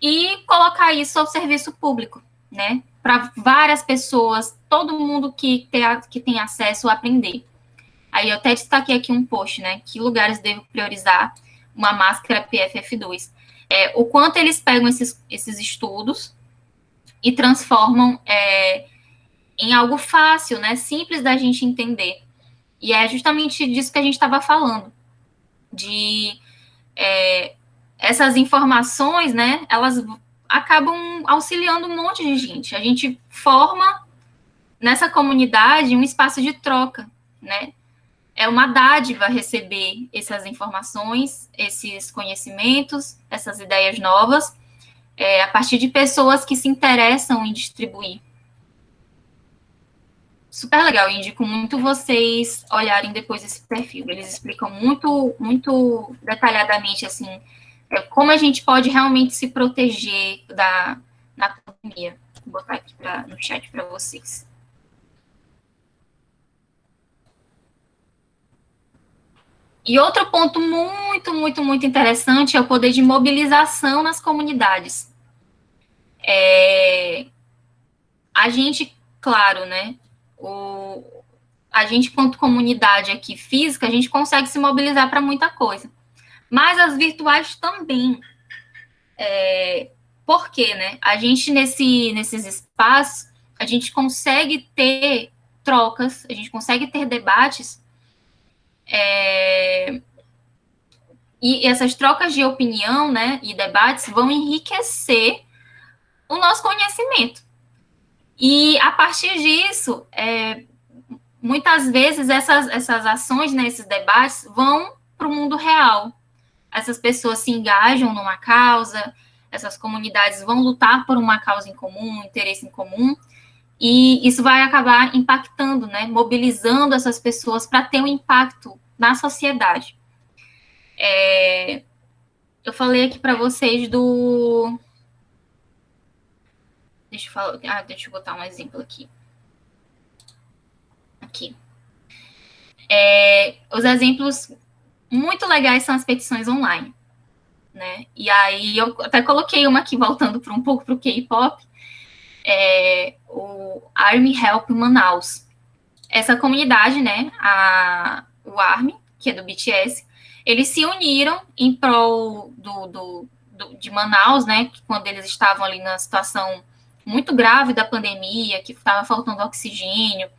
e colocar isso ao serviço público, né? Para várias pessoas, todo mundo que tem acesso a aprender. Aí eu até destaquei aqui um post, né? Que lugares devo priorizar uma máscara PFF2. O quanto eles pegam esses estudos e transformam em algo fácil, né? Simples da gente entender. E é justamente disso que a gente estava falando. Essas informações, né? Elas acabam auxiliando um monte de gente. A gente forma nessa comunidade um espaço de troca, né? É uma dádiva receber essas informações, esses conhecimentos, essas ideias novas, a partir de pessoas que se interessam em distribuir. Super legal, eu indico muito vocês olharem depois esse perfil. Eles explicam muito, muito detalhadamente, assim, como a gente pode realmente se proteger na pandemia. Vou botar aqui no chat para vocês. E outro ponto muito, muito, muito interessante é o poder de mobilização nas comunidades. A gente, claro, né, a gente, quanto comunidade aqui física, a gente consegue se mobilizar para muita coisa. Mas as virtuais também. Por quê, né? A gente, nesses espaços, a gente consegue ter trocas, a gente consegue ter debates, e essas trocas de opinião, né, e debates vão enriquecer o nosso conhecimento. E, a partir disso, muitas vezes essas ações, né, esses debates, vão para o mundo real. Essas pessoas se engajam numa causa, essas comunidades vão lutar por uma causa em comum, um interesse em comum, e isso vai acabar impactando, né, mobilizando essas pessoas para ter um impacto na sociedade. Eu falei aqui para vocês deixa eu botar um exemplo aqui. Os exemplos muito legais são as petições online, né? E aí eu até coloquei uma aqui, voltando um pouco para o K-pop, o Army Help Manaus. Essa comunidade, né, o Army, que é do BTS, eles se uniram em prol de Manaus, né, quando eles estavam ali na situação muito grave da pandemia, que estava faltando oxigênio,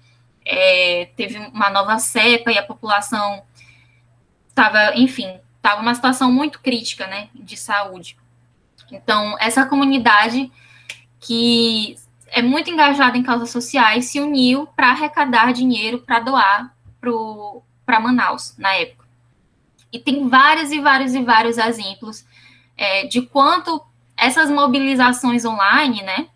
teve uma nova cepa e a população estava numa situação muito crítica, né, de saúde. Então, essa comunidade que é muito engajada em causas sociais se uniu para arrecadar dinheiro para doar para Manaus, na época. E tem vários e vários e vários exemplos de quanto essas mobilizações online, né,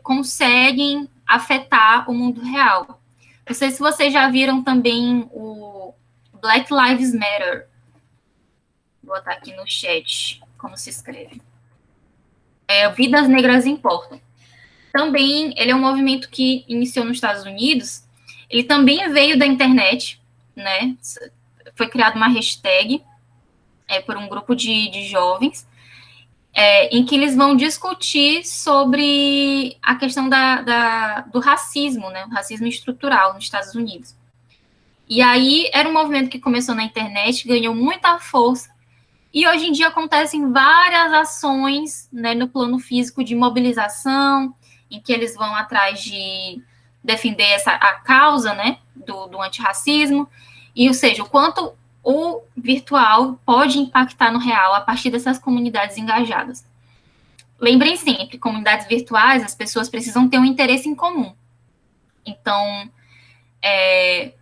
conseguem afetar o mundo real. Não sei se vocês já viram também o Black Lives Matter. Vou botar aqui no chat como se escreve. Vidas Negras Importam. Também, ele é um movimento que iniciou nos Estados Unidos. Ele também veio da internet, né? Foi criada uma hashtag por um grupo de jovens, em que eles vão discutir sobre a questão do racismo, né? O racismo estrutural nos Estados Unidos. E aí, era um movimento que começou na internet, ganhou muita força, e hoje em dia acontecem várias ações, né, no plano físico de mobilização, em que eles vão atrás de defender a causa, né, do antirracismo, ou seja, o quanto o virtual pode impactar no real a partir dessas comunidades engajadas. Lembrem sempre, comunidades virtuais, as pessoas precisam ter um interesse em comum. Então,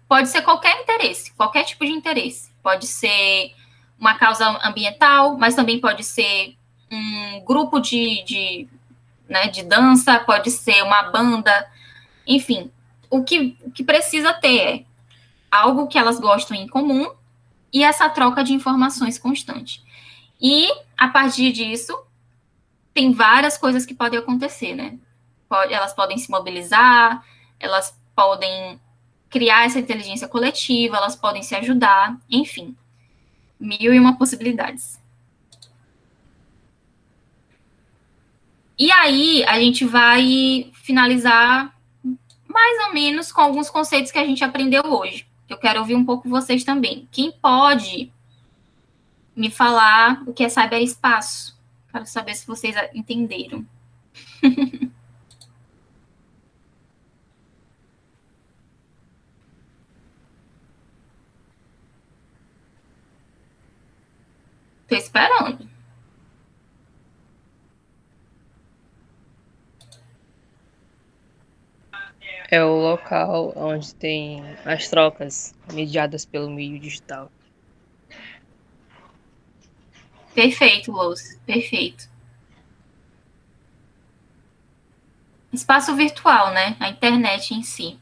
pode ser qualquer interesse, qualquer tipo de interesse. Pode ser uma causa ambiental, mas também pode ser um grupo de dança, pode ser uma banda, enfim. O que precisa ter é algo que elas gostam em comum e essa troca de informações constante. E, a partir disso, tem várias coisas que podem acontecer, né? Elas podem se mobilizar, elas podem criar essa inteligência coletiva, elas podem se ajudar, enfim. 1001 possibilidades. E aí, a gente vai finalizar mais ou menos com alguns conceitos que a gente aprendeu hoje. Eu quero ouvir um pouco vocês também. Quem pode me falar o que é cyberespaço? Quero saber se vocês entenderam. Estou esperando. É o local onde tem as trocas mediadas pelo meio digital. Perfeito, Luz. Perfeito. Espaço virtual, né? A internet em si.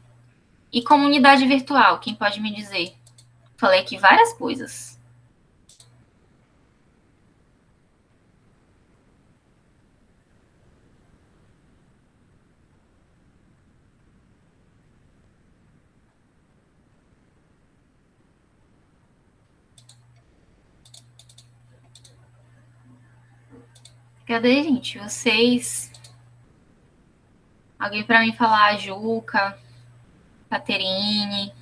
E comunidade virtual, quem pode me dizer? Falei aqui várias coisas. Cadê, gente? Vocês... Alguém para mim falar? A Juca, Caterine.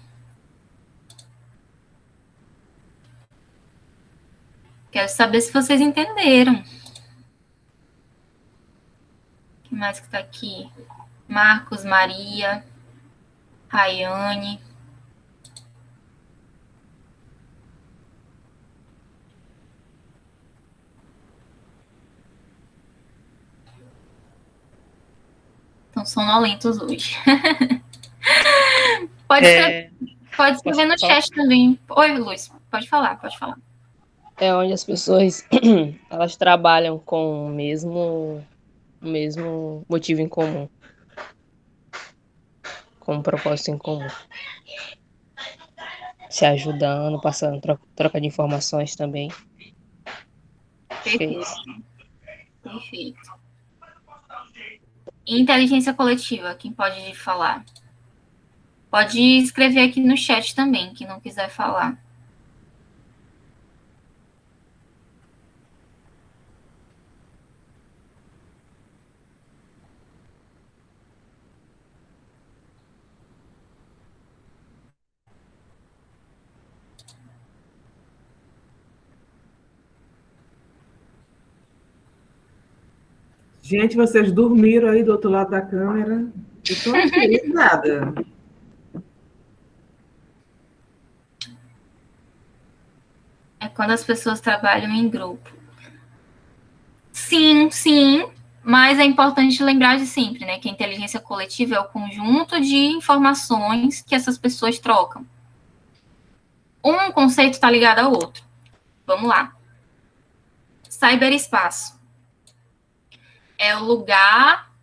Quero saber se vocês entenderam. Quem mais que está aqui? Marcos, Maria, Rayane. Estão sonolentos hoje. Pode escrever no chat também. Oi, Luiz, pode falar. É onde as pessoas elas trabalham com o mesmo motivo em comum, com um propósito em comum, se ajudando, passando troca de informações também. Acho que é isso. Perfeito. E inteligência coletiva, quem pode falar? Pode escrever aqui no chat também, quem não quiser falar. Gente, vocês dormiram aí do outro lado da câmera? Eu estou aqui, nada. É quando as pessoas trabalham em grupo. Sim, mas é importante lembrar de sempre, né, que a inteligência coletiva é o conjunto de informações que essas pessoas trocam. Um conceito está ligado ao outro. Vamos lá. Cyberespaço é o lugar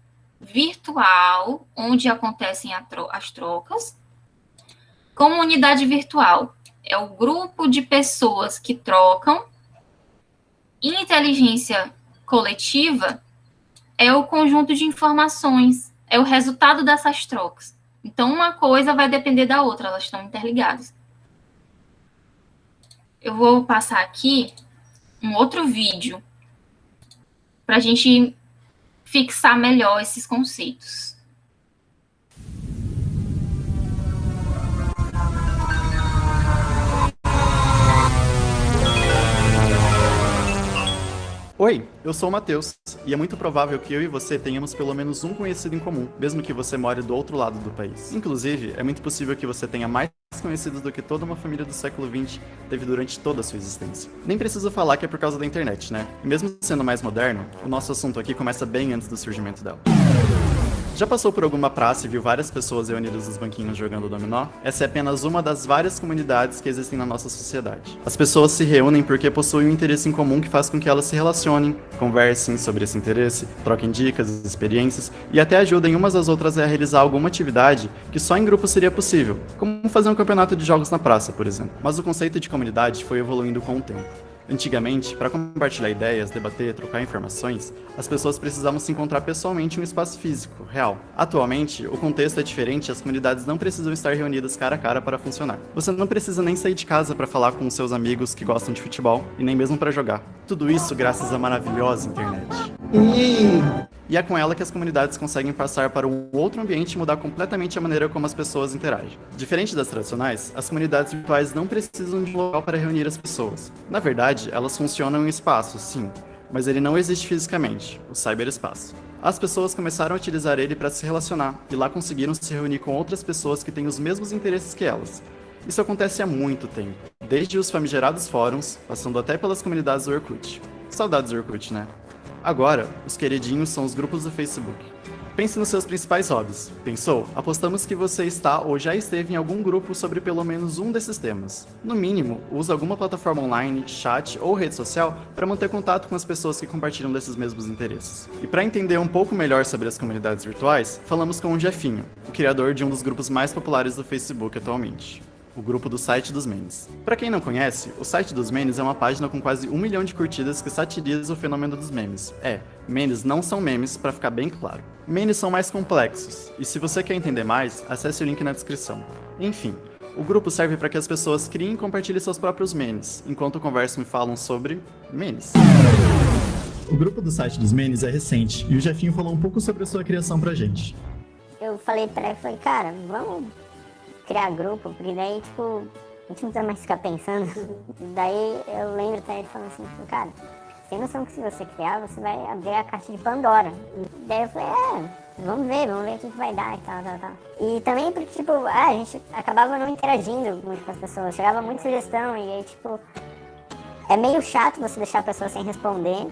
virtual onde acontecem as trocas. Comunidade virtual é o grupo de pessoas que trocam. Inteligência coletiva é o conjunto de informações, é o resultado dessas trocas. Então, uma coisa vai depender da outra, elas estão interligadas. Eu vou passar aqui um outro vídeo para a gente fixar melhor esses conceitos. Oi, eu sou o Matheus, e é muito provável que eu e você tenhamos pelo menos um conhecido em comum, mesmo que você more do outro lado do país. Inclusive, é muito possível que você tenha mais conhecidos do que toda uma família do século XX teve durante toda a sua existência. Nem preciso falar que é por causa da internet, né? E mesmo sendo mais moderno, o nosso assunto aqui começa bem antes do surgimento dela. Já passou por alguma praça e viu várias pessoas reunidas nos banquinhos jogando dominó? Essa é apenas uma das várias comunidades que existem na nossa sociedade. As pessoas se reúnem porque possuem um interesse em comum que faz com que elas se relacionem, conversem sobre esse interesse, troquem dicas, experiências e até ajudem umas às outras a realizar alguma atividade que só em grupo seria possível, como fazer um campeonato de jogos na praça, por exemplo. Mas o conceito de comunidade foi evoluindo com o tempo. Antigamente, para compartilhar ideias, debater, trocar informações, as pessoas precisavam se encontrar pessoalmente em um espaço físico, real. Atualmente, o contexto é diferente e as comunidades não precisam estar reunidas cara a cara para funcionar. Você não precisa nem sair de casa para falar com seus amigos que gostam de futebol e nem mesmo para jogar. Tudo isso graças à maravilhosa internet. E é com ela que as comunidades conseguem passar para um outro ambiente e mudar completamente a maneira como as pessoas interagem. Diferente das tradicionais, as comunidades virtuais não precisam de um local para reunir as pessoas. Na verdade, elas funcionam em espaço, sim, mas ele não existe fisicamente, o cyberespaço. As pessoas começaram a utilizar ele para se relacionar, e lá conseguiram se reunir com outras pessoas que têm os mesmos interesses que elas. Isso acontece há muito tempo, desde os famigerados fóruns, passando até pelas comunidades do Orkut. Saudades do Orkut, né? Agora, os queridinhos são os grupos do Facebook. Pense nos seus principais hobbies. Pensou? Apostamos que você está ou já esteve em algum grupo sobre pelo menos um desses temas. No mínimo, use alguma plataforma online, chat ou rede social para manter contato com as pessoas que compartilham desses mesmos interesses. E para entender um pouco melhor sobre as comunidades virtuais, falamos com o Jefinho, o criador de um dos grupos mais populares do Facebook atualmente. O grupo do Site dos Memes. Para quem não conhece, o Site dos Memes é uma página com quase 1 milhão de curtidas que satiriza o fenômeno dos memes. Memes não são memes, para ficar bem claro. Memes são mais complexos, e se você quer entender mais, acesse o link na descrição. Enfim, o grupo serve para que as pessoas criem e compartilhem seus próprios memes, enquanto conversam e falam sobre memes. O grupo do Site dos Memes é recente, e o Jefinho falou um pouco sobre a sua criação pra gente. Eu falei pra ele, cara, vamos criar grupo, porque daí, tipo, a gente não precisa mais ficar pensando. Daí eu lembro até ele falando assim, cara, você tem noção que se você criar, você vai abrir a caixa de Pandora. Daí eu falei, vamos ver o que vai dar e tal. E também porque, tipo, a gente acabava não interagindo muito com as pessoas, chegava muita sugestão e aí, tipo, é meio chato você deixar a pessoa sem responder,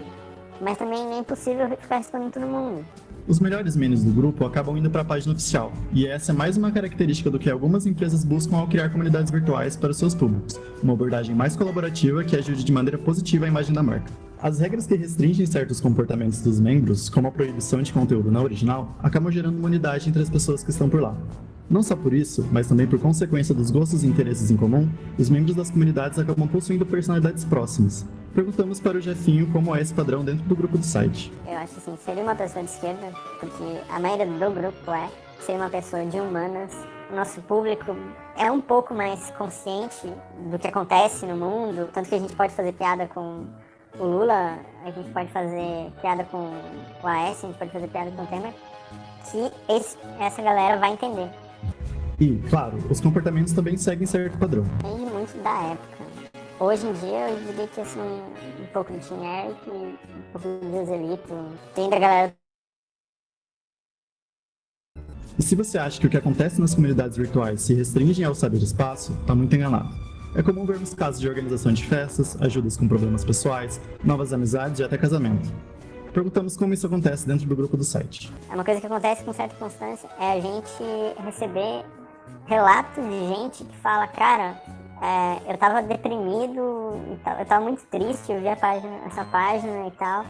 mas também é impossível ficar respondendo todo mundo. Os melhores memes do grupo acabam indo para a página oficial, e essa é mais uma característica do que algumas empresas buscam ao criar comunidades virtuais para os seus públicos, uma abordagem mais colaborativa que ajude de maneira positiva a imagem da marca. As regras que restringem certos comportamentos dos membros, como a proibição de conteúdo não original, acabam gerando uma unidade entre as pessoas que estão por lá. Não só por isso, mas também por consequência dos gostos e interesses em comum, os membros das comunidades acabam possuindo personalidades próximas. Perguntamos para o Jefinho como é esse padrão dentro do grupo do site. Eu acho assim, seria uma pessoa de esquerda, porque a maioria do grupo ser uma pessoa de humanas. O nosso público é um pouco mais consciente do que acontece no mundo, tanto que a gente pode fazer piada com o Lula, a gente pode fazer piada com o AS, a gente pode fazer piada com o Temer, que essa galera vai entender. E, claro, os comportamentos também seguem certo padrão. Depende muito da época. Hoje em dia, eu diria que assim, um pouco de Team Eric, um pouco de Joselito, tem da galera. E se você acha que o que acontece nas comunidades virtuais se restringem ao cyberespaço, tá muito enganado. É comum vermos casos de organização de festas, ajudas com problemas pessoais, novas amizades e até casamento. Perguntamos como isso acontece dentro do grupo do site. Uma coisa que acontece com certa constância é a gente receber relatos de gente que fala, cara, eu tava deprimido, eu tava muito triste, eu vi essa página e tal,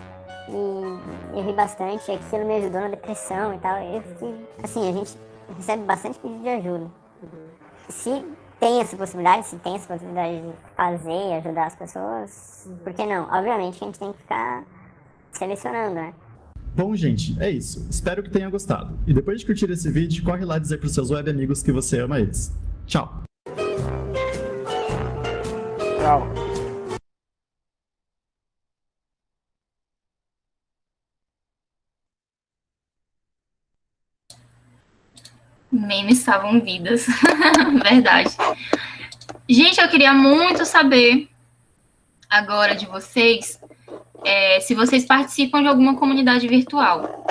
e eu ri bastante, e aquilo me ajudou na depressão e tal. Eu fiquei, assim, a gente recebe bastante pedido de ajuda. Se tem essa possibilidade de fazer e ajudar as pessoas, por que não? Obviamente que a gente tem que ficar selecionando, né? Bom, gente, é isso. Espero que tenham gostado. E depois de curtir esse vídeo, corre lá dizer pros seus web amigos que você ama eles. Tchau! Tchau. Memes salvam vidas. Verdade. Gente, eu queria muito saber agora de vocês se vocês participam de alguma comunidade virtual.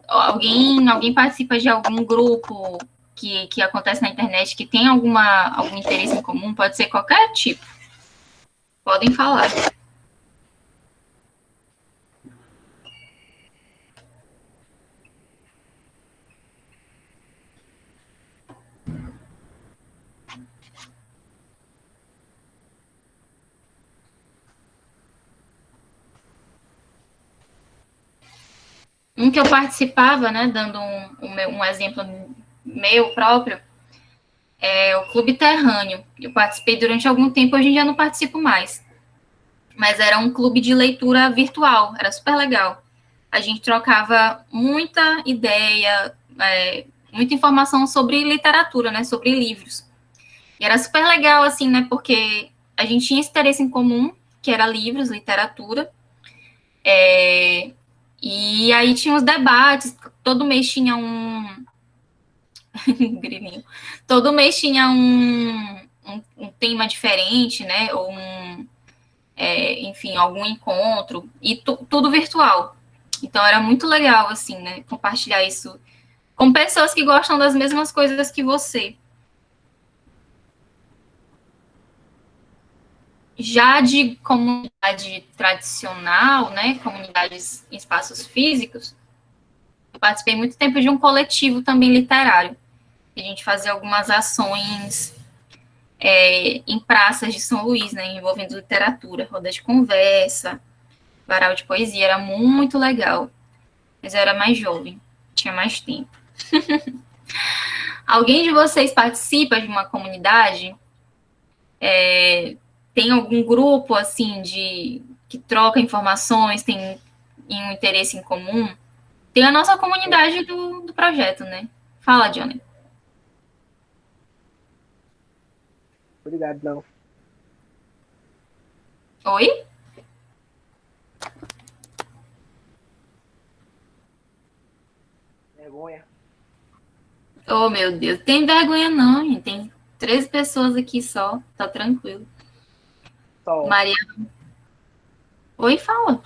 Alguém participa de algum grupo que acontece na internet, que tem algum interesse em comum? Pode ser qualquer tipo. Podem falar. Um que eu participava, né, dando um exemplo meu próprio, é o Clube Terrâneo. Eu participei durante algum tempo, hoje em dia não participo mais. Mas era um clube de leitura virtual, era super legal. A gente trocava muita ideia, muita informação sobre literatura, né, sobre livros. E era super legal, assim, né, porque a gente tinha esse interesse em comum, que era livros, literatura. E aí tinha os debates, todo mês tinha um... grilinho. Todo mês tinha um tema diferente, né, ou enfim, algum encontro, e tudo virtual. Então era muito legal, assim, né, compartilhar isso com pessoas que gostam das mesmas coisas que você. Já de comunidade tradicional, né, comunidades em espaços físicos, eu participei muito tempo de um coletivo também literário. A gente fazia algumas ações em praças de São Luís, né, envolvendo literatura, roda de conversa, varal de poesia, era muito legal. Mas eu era mais jovem, tinha mais tempo. Alguém de vocês participa de uma comunidade? Tem algum grupo, assim, que troca informações, tem um interesse em comum? Tem a nossa comunidade do projeto, né? Fala, Johnny. Obrigado, não. Oi? Vergonha. Oh, meu Deus. Tem vergonha não, gente. Tem 13 pessoas aqui só. Tá tranquilo. Só. Maria. Oi, fala.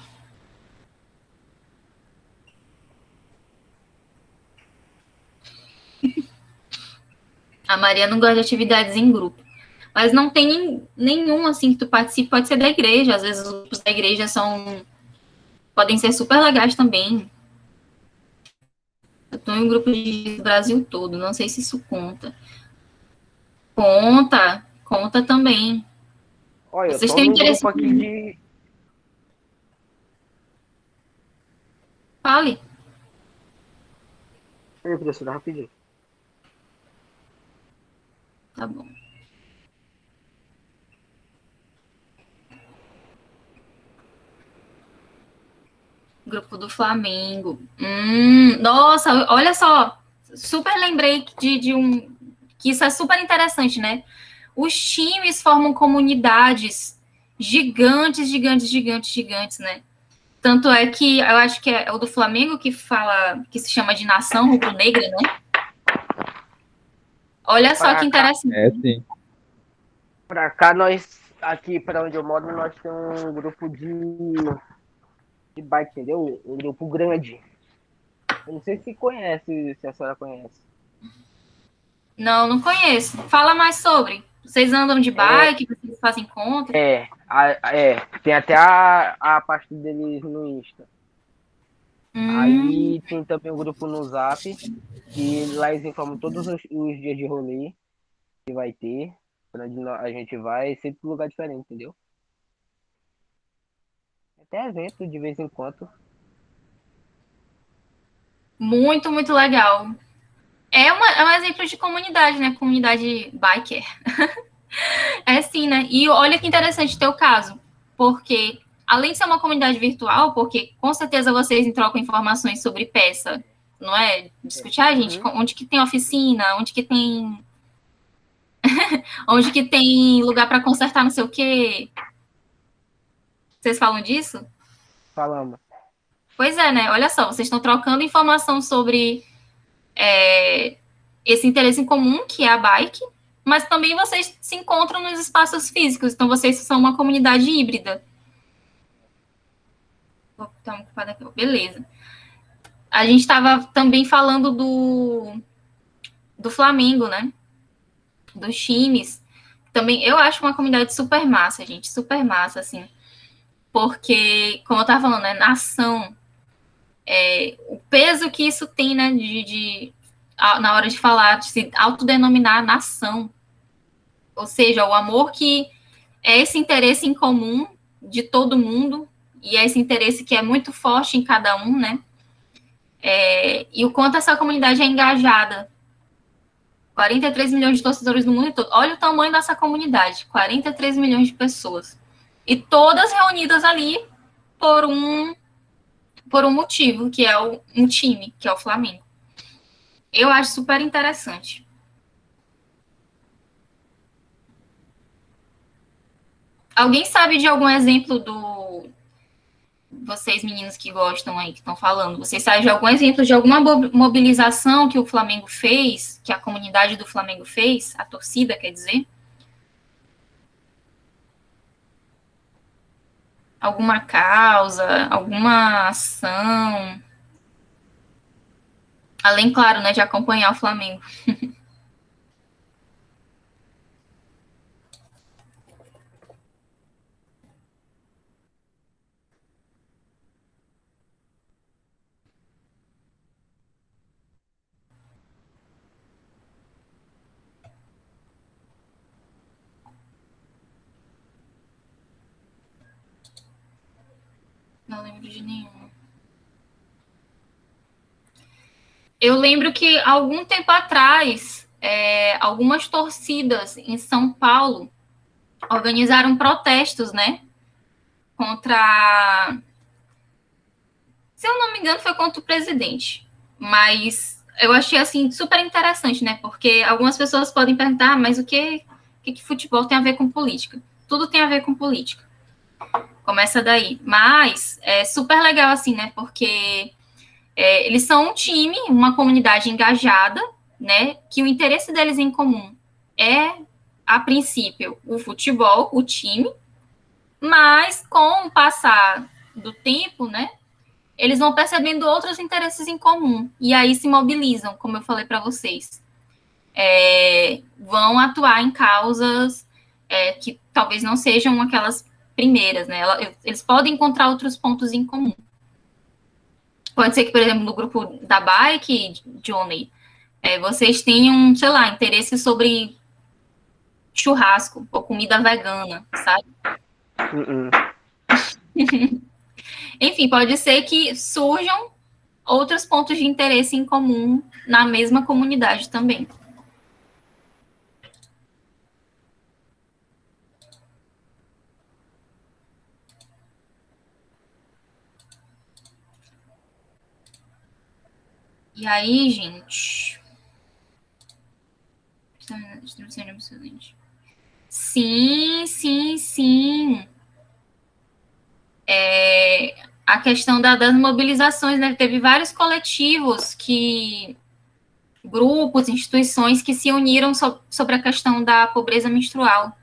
A Maria não gosta de atividades em grupo. Mas não tem nenhum, assim, que tu participe. Pode ser da igreja. Às vezes os grupos da igreja podem ser super legais também. Eu tô em um grupo do Brasil todo. Não sei se isso conta. Conta também. Olha, Vocês eu tô têm num interesse grupo aqui de... Fale. Peraí, professor, rapidinho. Tá bom. Grupo do Flamengo. Nossa, olha só. Super lembrei de que isso é super interessante, né? Os times formam comunidades gigantes, gigantes, gigantes, gigantes, né? Tanto é que eu acho que é o do Flamengo que fala, que se chama de Nação Rubro-Negra, né? Olha só que interessante. Sim. Pra cá, nós, aqui pra onde eu moro, nós temos um grupo de bike, entendeu? Um grupo grande. Eu não sei se conhece, se a senhora conhece. Não conheço. Fala mais sobre. Vocês andam de bike, vocês fazem encontro? Tem até a parte deles no Insta. Aí tem também um grupo no Zap, que lá eles informam todos os dias de rolê que vai ter, pra onde a gente vai, sempre em lugar diferente, entendeu? Até evento de vez em quando. Muito, muito legal. É um exemplo de comunidade, né? Comunidade biker. É sim, né? E olha que interessante o teu caso, porque além de ser uma comunidade virtual, porque com certeza vocês trocam informações sobre peça, não é? Discutir, gente, onde que tem oficina, onde que tem onde que tem lugar para consertar não sei o quê. Vocês falam disso? Falamos. Pois é, né? Olha só, vocês estão trocando informação sobre esse interesse em comum, que é a bike, mas também vocês se encontram nos espaços físicos, então vocês são uma comunidade híbrida. Vou botar uma ocupada aqui. Beleza. A gente estava também falando do Flamengo, né? Dos times. Também, eu acho uma comunidade super massa, gente, super massa, assim. Porque, como eu estava falando, né, nação, o peso que isso tem, né, na hora de falar, de se autodenominar nação. ou seja, o amor que é esse interesse em comum de todo mundo, e é esse interesse que é muito forte em cada um, né? E o quanto essa comunidade é engajada. 43 milhões de torcedores no mundo todo. Olha o tamanho dessa comunidade, 43 milhões de pessoas. E todas reunidas ali por um motivo, que é um time, que é o Flamengo. Eu acho super interessante. Alguém sabe de algum exemplo vocês meninos que gostam aí, que estão falando, vocês sabem de algum exemplo de alguma mobilização que o Flamengo fez, que a comunidade do Flamengo fez, a torcida, quer dizer? Alguma causa, alguma ação? Além, claro, né, de acompanhar o Flamengo. Não lembro de nenhuma. Eu lembro que, algum tempo atrás, algumas torcidas em São Paulo organizaram protestos, né? Contra... Se eu não me engano, foi contra o presidente. Mas eu achei, assim, super interessante, né? Porque algumas pessoas podem perguntar, mas o que futebol tem a ver com política? Tudo tem a ver com política. Começa daí. Mas é super legal, assim, né? Porque eles são um time, uma comunidade engajada, né? Que o interesse deles em comum é, a princípio, o futebol, o time, mas com o passar do tempo, né? Eles vão percebendo outros interesses em comum e aí se mobilizam, como eu falei para vocês. Vão atuar em causas que talvez não sejam aquelas primeiras, né? Eles podem encontrar outros pontos em comum. Pode ser que, por exemplo, no grupo da bike, Johnny, vocês tenham, sei lá, interesse sobre churrasco ou comida vegana, sabe? Enfim, pode ser que surjam outros pontos de interesse em comum na mesma comunidade também. E aí, gente... Sim, sim, sim. A questão das mobilizações, né? Teve vários coletivos grupos, instituições que se uniram sobre a questão da pobreza menstrual.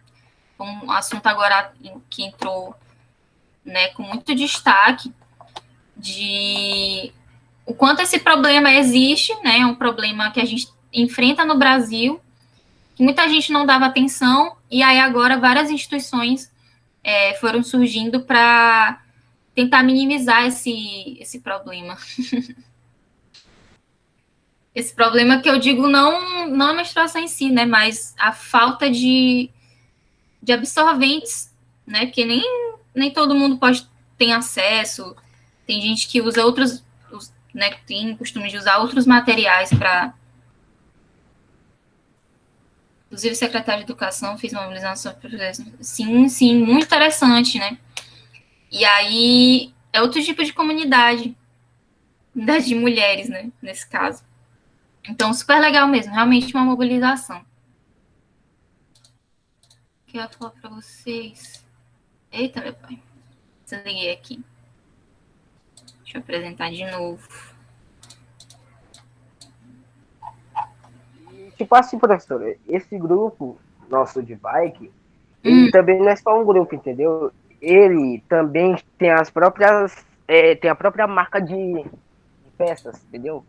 Um assunto agora que entrou, né, com muito destaque de o quanto esse problema existe, né? É um problema que a gente enfrenta no Brasil, que muita gente não dava atenção, e aí agora várias instituições foram surgindo para tentar minimizar esse problema. Esse problema que eu digo não a menstruação em si, né, mas a falta de absorventes, né, porque nem todo mundo tem acesso, tem gente que usa outros, né, tem costume de usar outros materiais para... Inclusive, o secretário de Educação fez uma mobilização. Sim, muito interessante, né? E aí, é outro tipo de comunidade de mulheres, né? Nesse caso. Então, super legal mesmo. Realmente uma mobilização. O que eu ia falar para vocês? Eita, meu pai. Desliguei aqui. Deixa eu apresentar de novo. Tipo assim, professor, esse grupo nosso de bike, ele também não é só um grupo, entendeu? Ele também tem as próprias, tem a própria marca de peças, entendeu?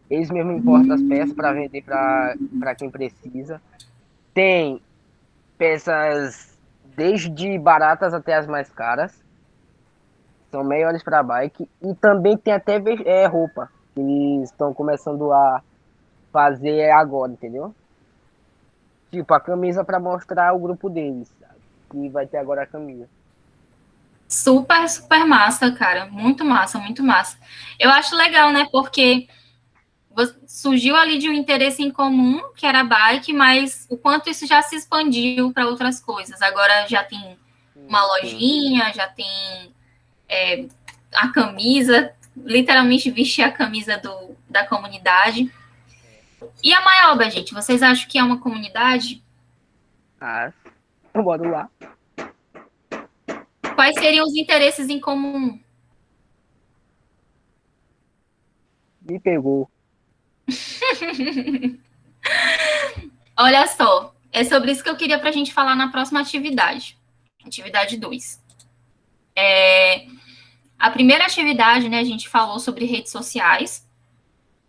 Eles mesmo importam as peças para vender para quem precisa. Tem peças desde baratas até as mais caras, são melhores para bike, e também tem até roupa, que eles estão começando a fazer agora, entendeu? Tipo, a camisa pra mostrar o grupo deles. E vai ter agora a camisa. Super, super massa, cara. Muito massa, muito massa. Eu acho legal, né? Porque surgiu ali de um interesse em comum, que era a bike, mas o quanto isso já se expandiu para outras coisas. Agora já tem uma lojinha, já tem a camisa, literalmente vestir a camisa da comunidade. E a Maioba, gente, vocês acham que é uma comunidade? Ah, eu moro lá. Quais seriam os interesses em comum? Me pegou. Olha só, é sobre isso que eu queria para a gente falar na próxima atividade. Atividade 2. A primeira atividade, né, a gente falou sobre redes sociais.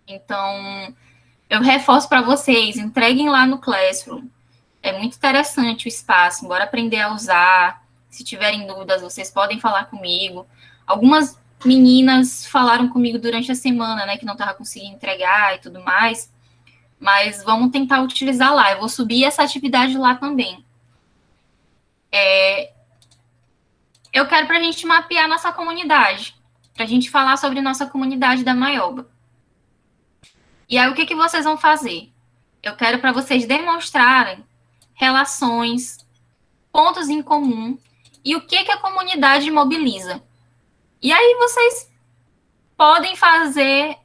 Então, eu reforço para vocês, entreguem lá no Classroom. É muito interessante o espaço, bora aprender a usar. Se tiverem dúvidas, vocês podem falar comigo. Algumas meninas falaram comigo durante a semana, né, que não estava conseguindo entregar e tudo mais. Mas vamos tentar utilizar lá. Eu vou subir essa atividade lá também. Eu quero para a gente mapear nossa comunidade, para a gente falar sobre nossa comunidade da Maioba. E aí, o que vocês vão fazer? Eu quero para vocês demonstrarem relações, pontos em comum e o que a comunidade mobiliza. E aí, vocês podem fazer,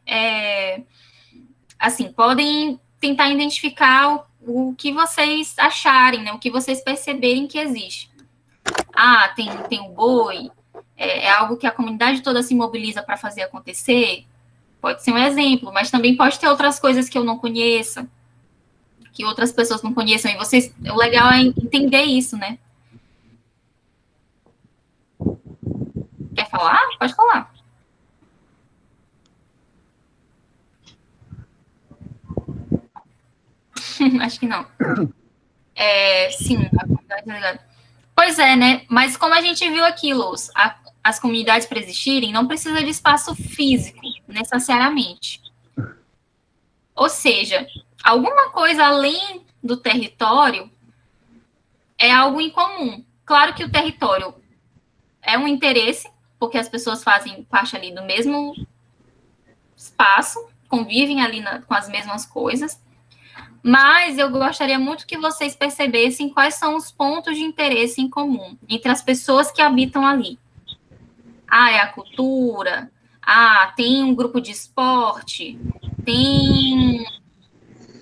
podem tentar identificar o que vocês acharem, né? O que vocês perceberem que existe. Ah, tem o boi, é algo que a comunidade toda se mobiliza para fazer acontecer. Pode ser um exemplo, mas também pode ter outras coisas que eu não conheça, que outras pessoas não conheçam, e vocês, o legal é entender isso, né? Quer falar? Pode falar. Acho que não. Sim, a comunidade é legal. Pois é, né? Mas como a gente viu aqui, Luz, as comunidades para existirem não precisa de espaço físico, necessariamente. Ou seja, alguma coisa além do território é algo em comum. Claro que o território é um interesse, porque as pessoas fazem parte ali do mesmo espaço, convivem ali com as mesmas coisas, mas eu gostaria muito que vocês percebessem quais são os pontos de interesse em comum entre as pessoas que habitam ali. Ah, é a cultura, tem um grupo de esporte, tem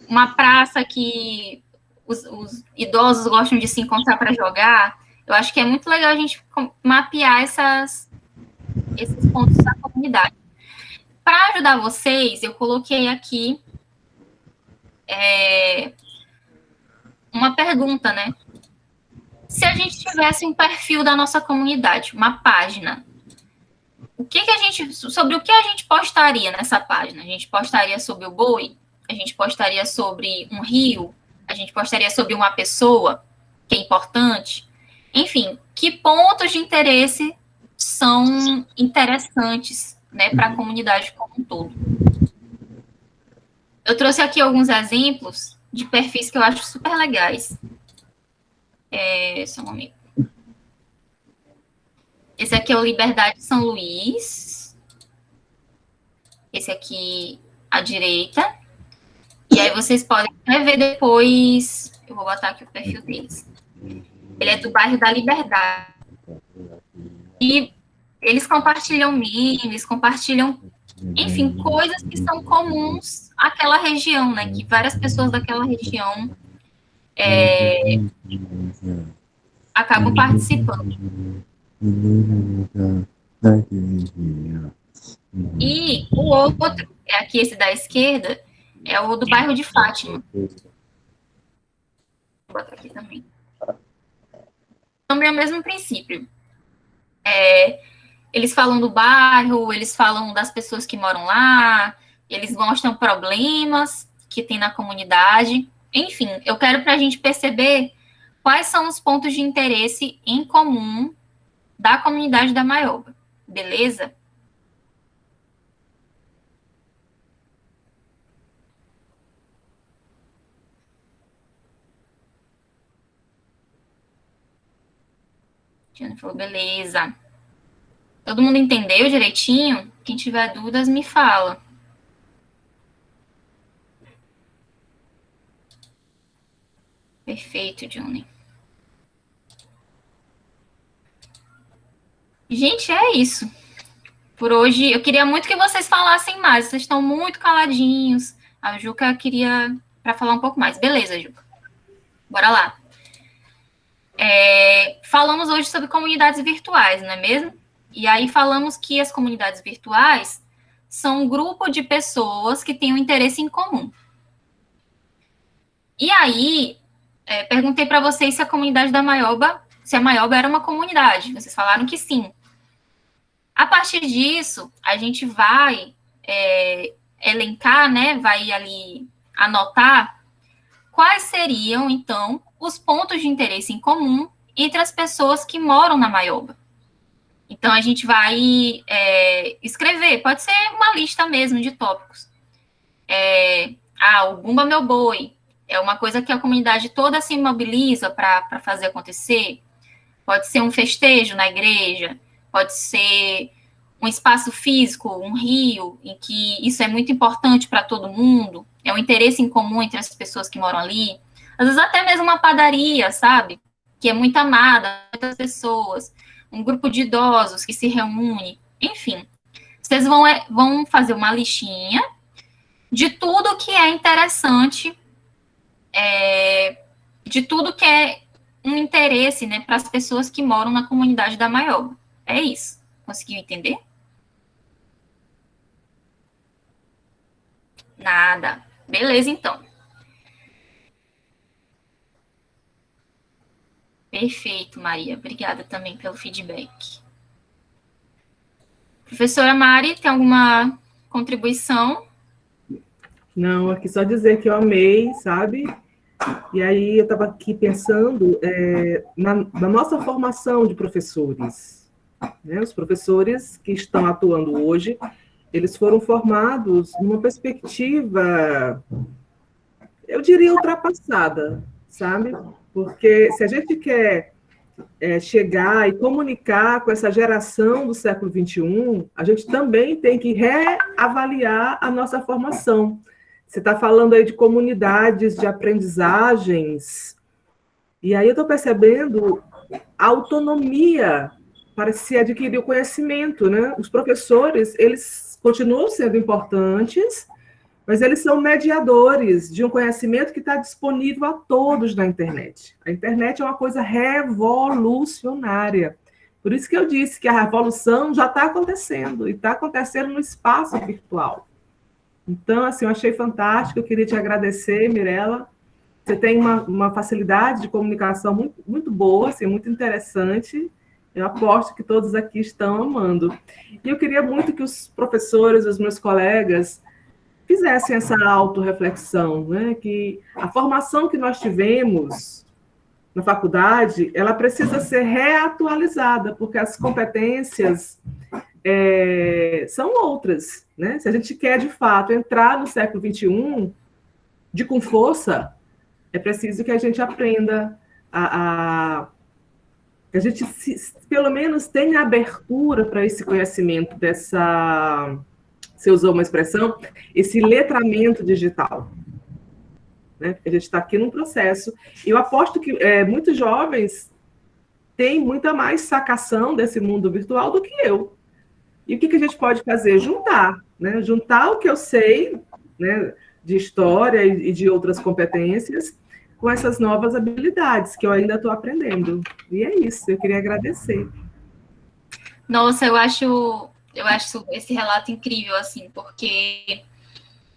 uma praça que os idosos gostam de se encontrar para jogar. Eu acho que é muito legal a gente mapear esses pontos da comunidade. Para ajudar vocês, eu coloquei aqui uma pergunta, né? Se a gente tivesse um perfil da nossa comunidade, uma página, sobre o que a gente postaria nessa página? A gente postaria sobre o boi? A gente postaria sobre um rio? A gente postaria sobre uma pessoa que é importante? Enfim, que pontos de interesse são interessantes, né, para a comunidade como um todo? Eu trouxe aqui alguns exemplos de perfis que eu acho super legais. Só um momento. Esse aqui é o Liberdade São Luís. Esse aqui à direita. E aí vocês podem ver depois. Eu vou botar aqui o perfil deles. Ele é do bairro da Liberdade. E eles compartilham memes, compartilham, enfim, coisas que são comuns àquela região, né? Que várias pessoas daquela região acabam participando. E o outro, aqui esse da esquerda, é o do bairro de Fátima. Vou botar aqui também. Também é o mesmo princípio. Eles falam do bairro, eles falam das pessoas que moram lá, eles mostram problemas que tem na comunidade. Enfim, eu quero para a gente perceber quais são os pontos de interesse em comum da comunidade da Maioba, beleza? Diana falou, beleza. Todo mundo entendeu direitinho? Quem tiver dúvidas, me fala. Perfeito, Johnny. Gente, é isso. Por hoje, eu queria muito que vocês falassem mais. Vocês estão muito caladinhos. A Juca queria para falar um pouco mais. Beleza, Juca. Bora lá. Falamos hoje sobre comunidades virtuais, não é mesmo? E aí falamos que as comunidades virtuais são um grupo de pessoas que têm um interesse em comum. E aí, perguntei para vocês se a comunidade da Maioba, se a Maioba era uma comunidade. Vocês falaram que sim. A partir disso, a gente vai elencar, né? Vai ali anotar quais seriam, então, os pontos de interesse em comum entre as pessoas que moram na Maioba. Então, a gente vai escrever, pode ser uma lista mesmo de tópicos. O Bumba Meu Boi é uma coisa que a comunidade toda se mobiliza para fazer acontecer. Pode ser um festejo na igreja, pode ser um espaço físico, um rio, em que isso é muito importante para todo mundo, é um interesse em comum entre as pessoas que moram ali. Às vezes até mesmo uma padaria, sabe? Que é muito amada, muitas pessoas, um grupo de idosos que se reúne, enfim. Vocês vão fazer uma listinha de tudo que é interessante, de tudo que é um interesse, né, para as pessoas que moram na comunidade da Maioba. É isso. Conseguiu entender? Nada. Beleza, então. Perfeito, Maria. Obrigada também pelo feedback. Professora Mari, tem alguma contribuição? Não, aqui só dizer que eu amei, sabe? E aí eu estava aqui pensando na nossa formação de professores. Né? Os professores que estão atuando hoje, eles foram formados numa perspectiva, eu diria, ultrapassada, sabe? Porque se a gente quer chegar e comunicar com essa geração do século XXI, a gente também tem que reavaliar a nossa formação. Você está falando aí de comunidades, de aprendizagens, e aí eu estou percebendo a autonomia para se adquirir o conhecimento, né? Os professores, eles continuam sendo importantes, mas eles são mediadores de um conhecimento que está disponível a todos na internet. A internet é uma coisa revolucionária. Por isso que eu disse que a revolução já está acontecendo, e está acontecendo no espaço virtual. Então, assim, eu achei fantástico, eu queria te agradecer, Mirella. Você tem uma facilidade de comunicação muito, muito boa, assim, muito interessante. Eu aposto que todos aqui estão amando. E eu queria muito que os professores, os meus colegas, fizessem essa autorreflexão, né? Que a formação que nós tivemos na faculdade, ela precisa ser reatualizada, porque as competências são outras, né? Se a gente quer, de fato, entrar no século XXI com força, é preciso que a gente aprenda que a gente, pelo menos, tenha abertura para esse conhecimento você usou uma expressão, esse letramento digital. Né? Porque a gente está aqui num processo. E eu aposto que muitos jovens têm muita mais sacação desse mundo virtual do que eu. E o que a gente pode fazer? Juntar, né? Juntar o que eu sei, né, de história e de outras competências com essas novas habilidades que eu ainda estou aprendendo. E é isso, eu queria agradecer. Nossa, eu acho esse relato incrível, assim, porque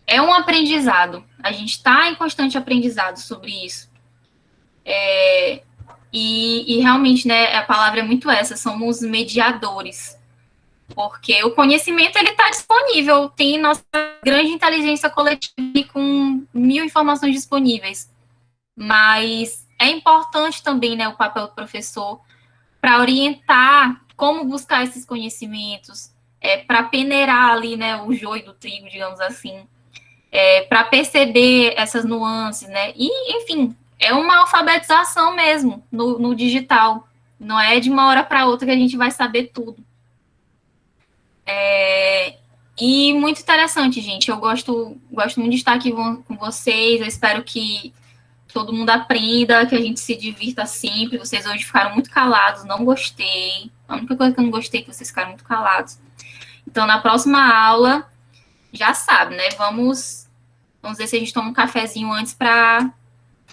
é um aprendizado. A gente está em constante aprendizado sobre isso. E realmente, né, a palavra é muito essa, somos mediadores. Porque o conhecimento, ele está disponível, tem nossa grande inteligência coletiva com 1000 informações disponíveis. Mas é importante também, né, o papel do professor para orientar como buscar esses conhecimentos, para peneirar ali, né, o joio do trigo, digamos assim, para perceber essas nuances, né, e, enfim, é uma alfabetização mesmo no digital, Não é de uma hora para outra que a gente vai saber tudo. E muito interessante, gente. Eu gosto muito de estar aqui com vocês. Eu espero que todo mundo aprenda, que a gente se divirta sempre. Vocês hoje ficaram muito calados, não gostei. A única coisa que eu não gostei é que vocês ficaram muito calados. Então, na próxima aula, já sabe, né? Vamos ver se a gente toma um cafezinho antes para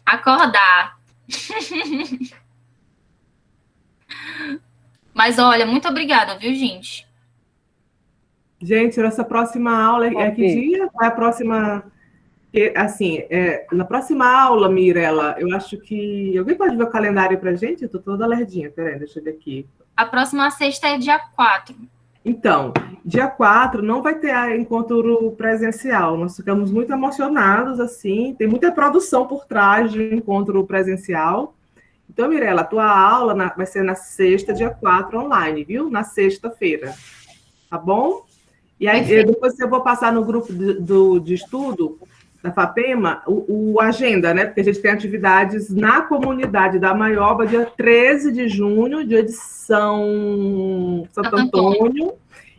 acordar. Mas, olha, muito obrigada, viu, gente? Gente, essa próxima aula é que dia? É a próxima... Assim, na próxima aula, Mirella, eu acho que... Alguém pode ver o calendário pra gente? Eu tô toda lerdinha, peraí, deixa eu ver aqui. A próxima sexta é dia 4. Então, dia 4 não vai ter encontro presencial. Nós ficamos muito emocionados, assim. Tem muita produção por trás de um encontro presencial. Então, Mirella, a tua aula vai ser na sexta, dia 4, online, viu? Na sexta-feira. Tá bom? E aí, depois eu vou passar no grupo de estudo da FAPEMA o agenda, né? Porque a gente tem atividades na comunidade da Maioba, dia 13 de junho, dia de Santo Antônio,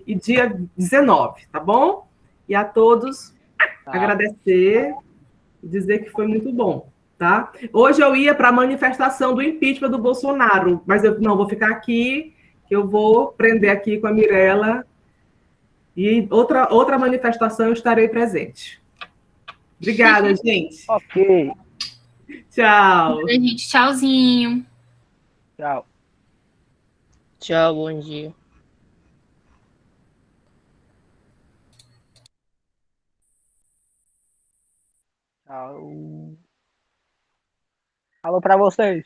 e dia 19, tá bom? E a todos agradecer e dizer que foi muito bom, tá? Hoje eu ia para a manifestação do impeachment do Bolsonaro, mas eu não vou ficar aqui, que eu vou prender aqui com a Mirella. E outra manifestação eu estarei presente. Obrigada, gente. Ok. Tchau. Gente, tchauzinho. Tchau. Tchau, bom dia. Tchau. Falou pra vocês.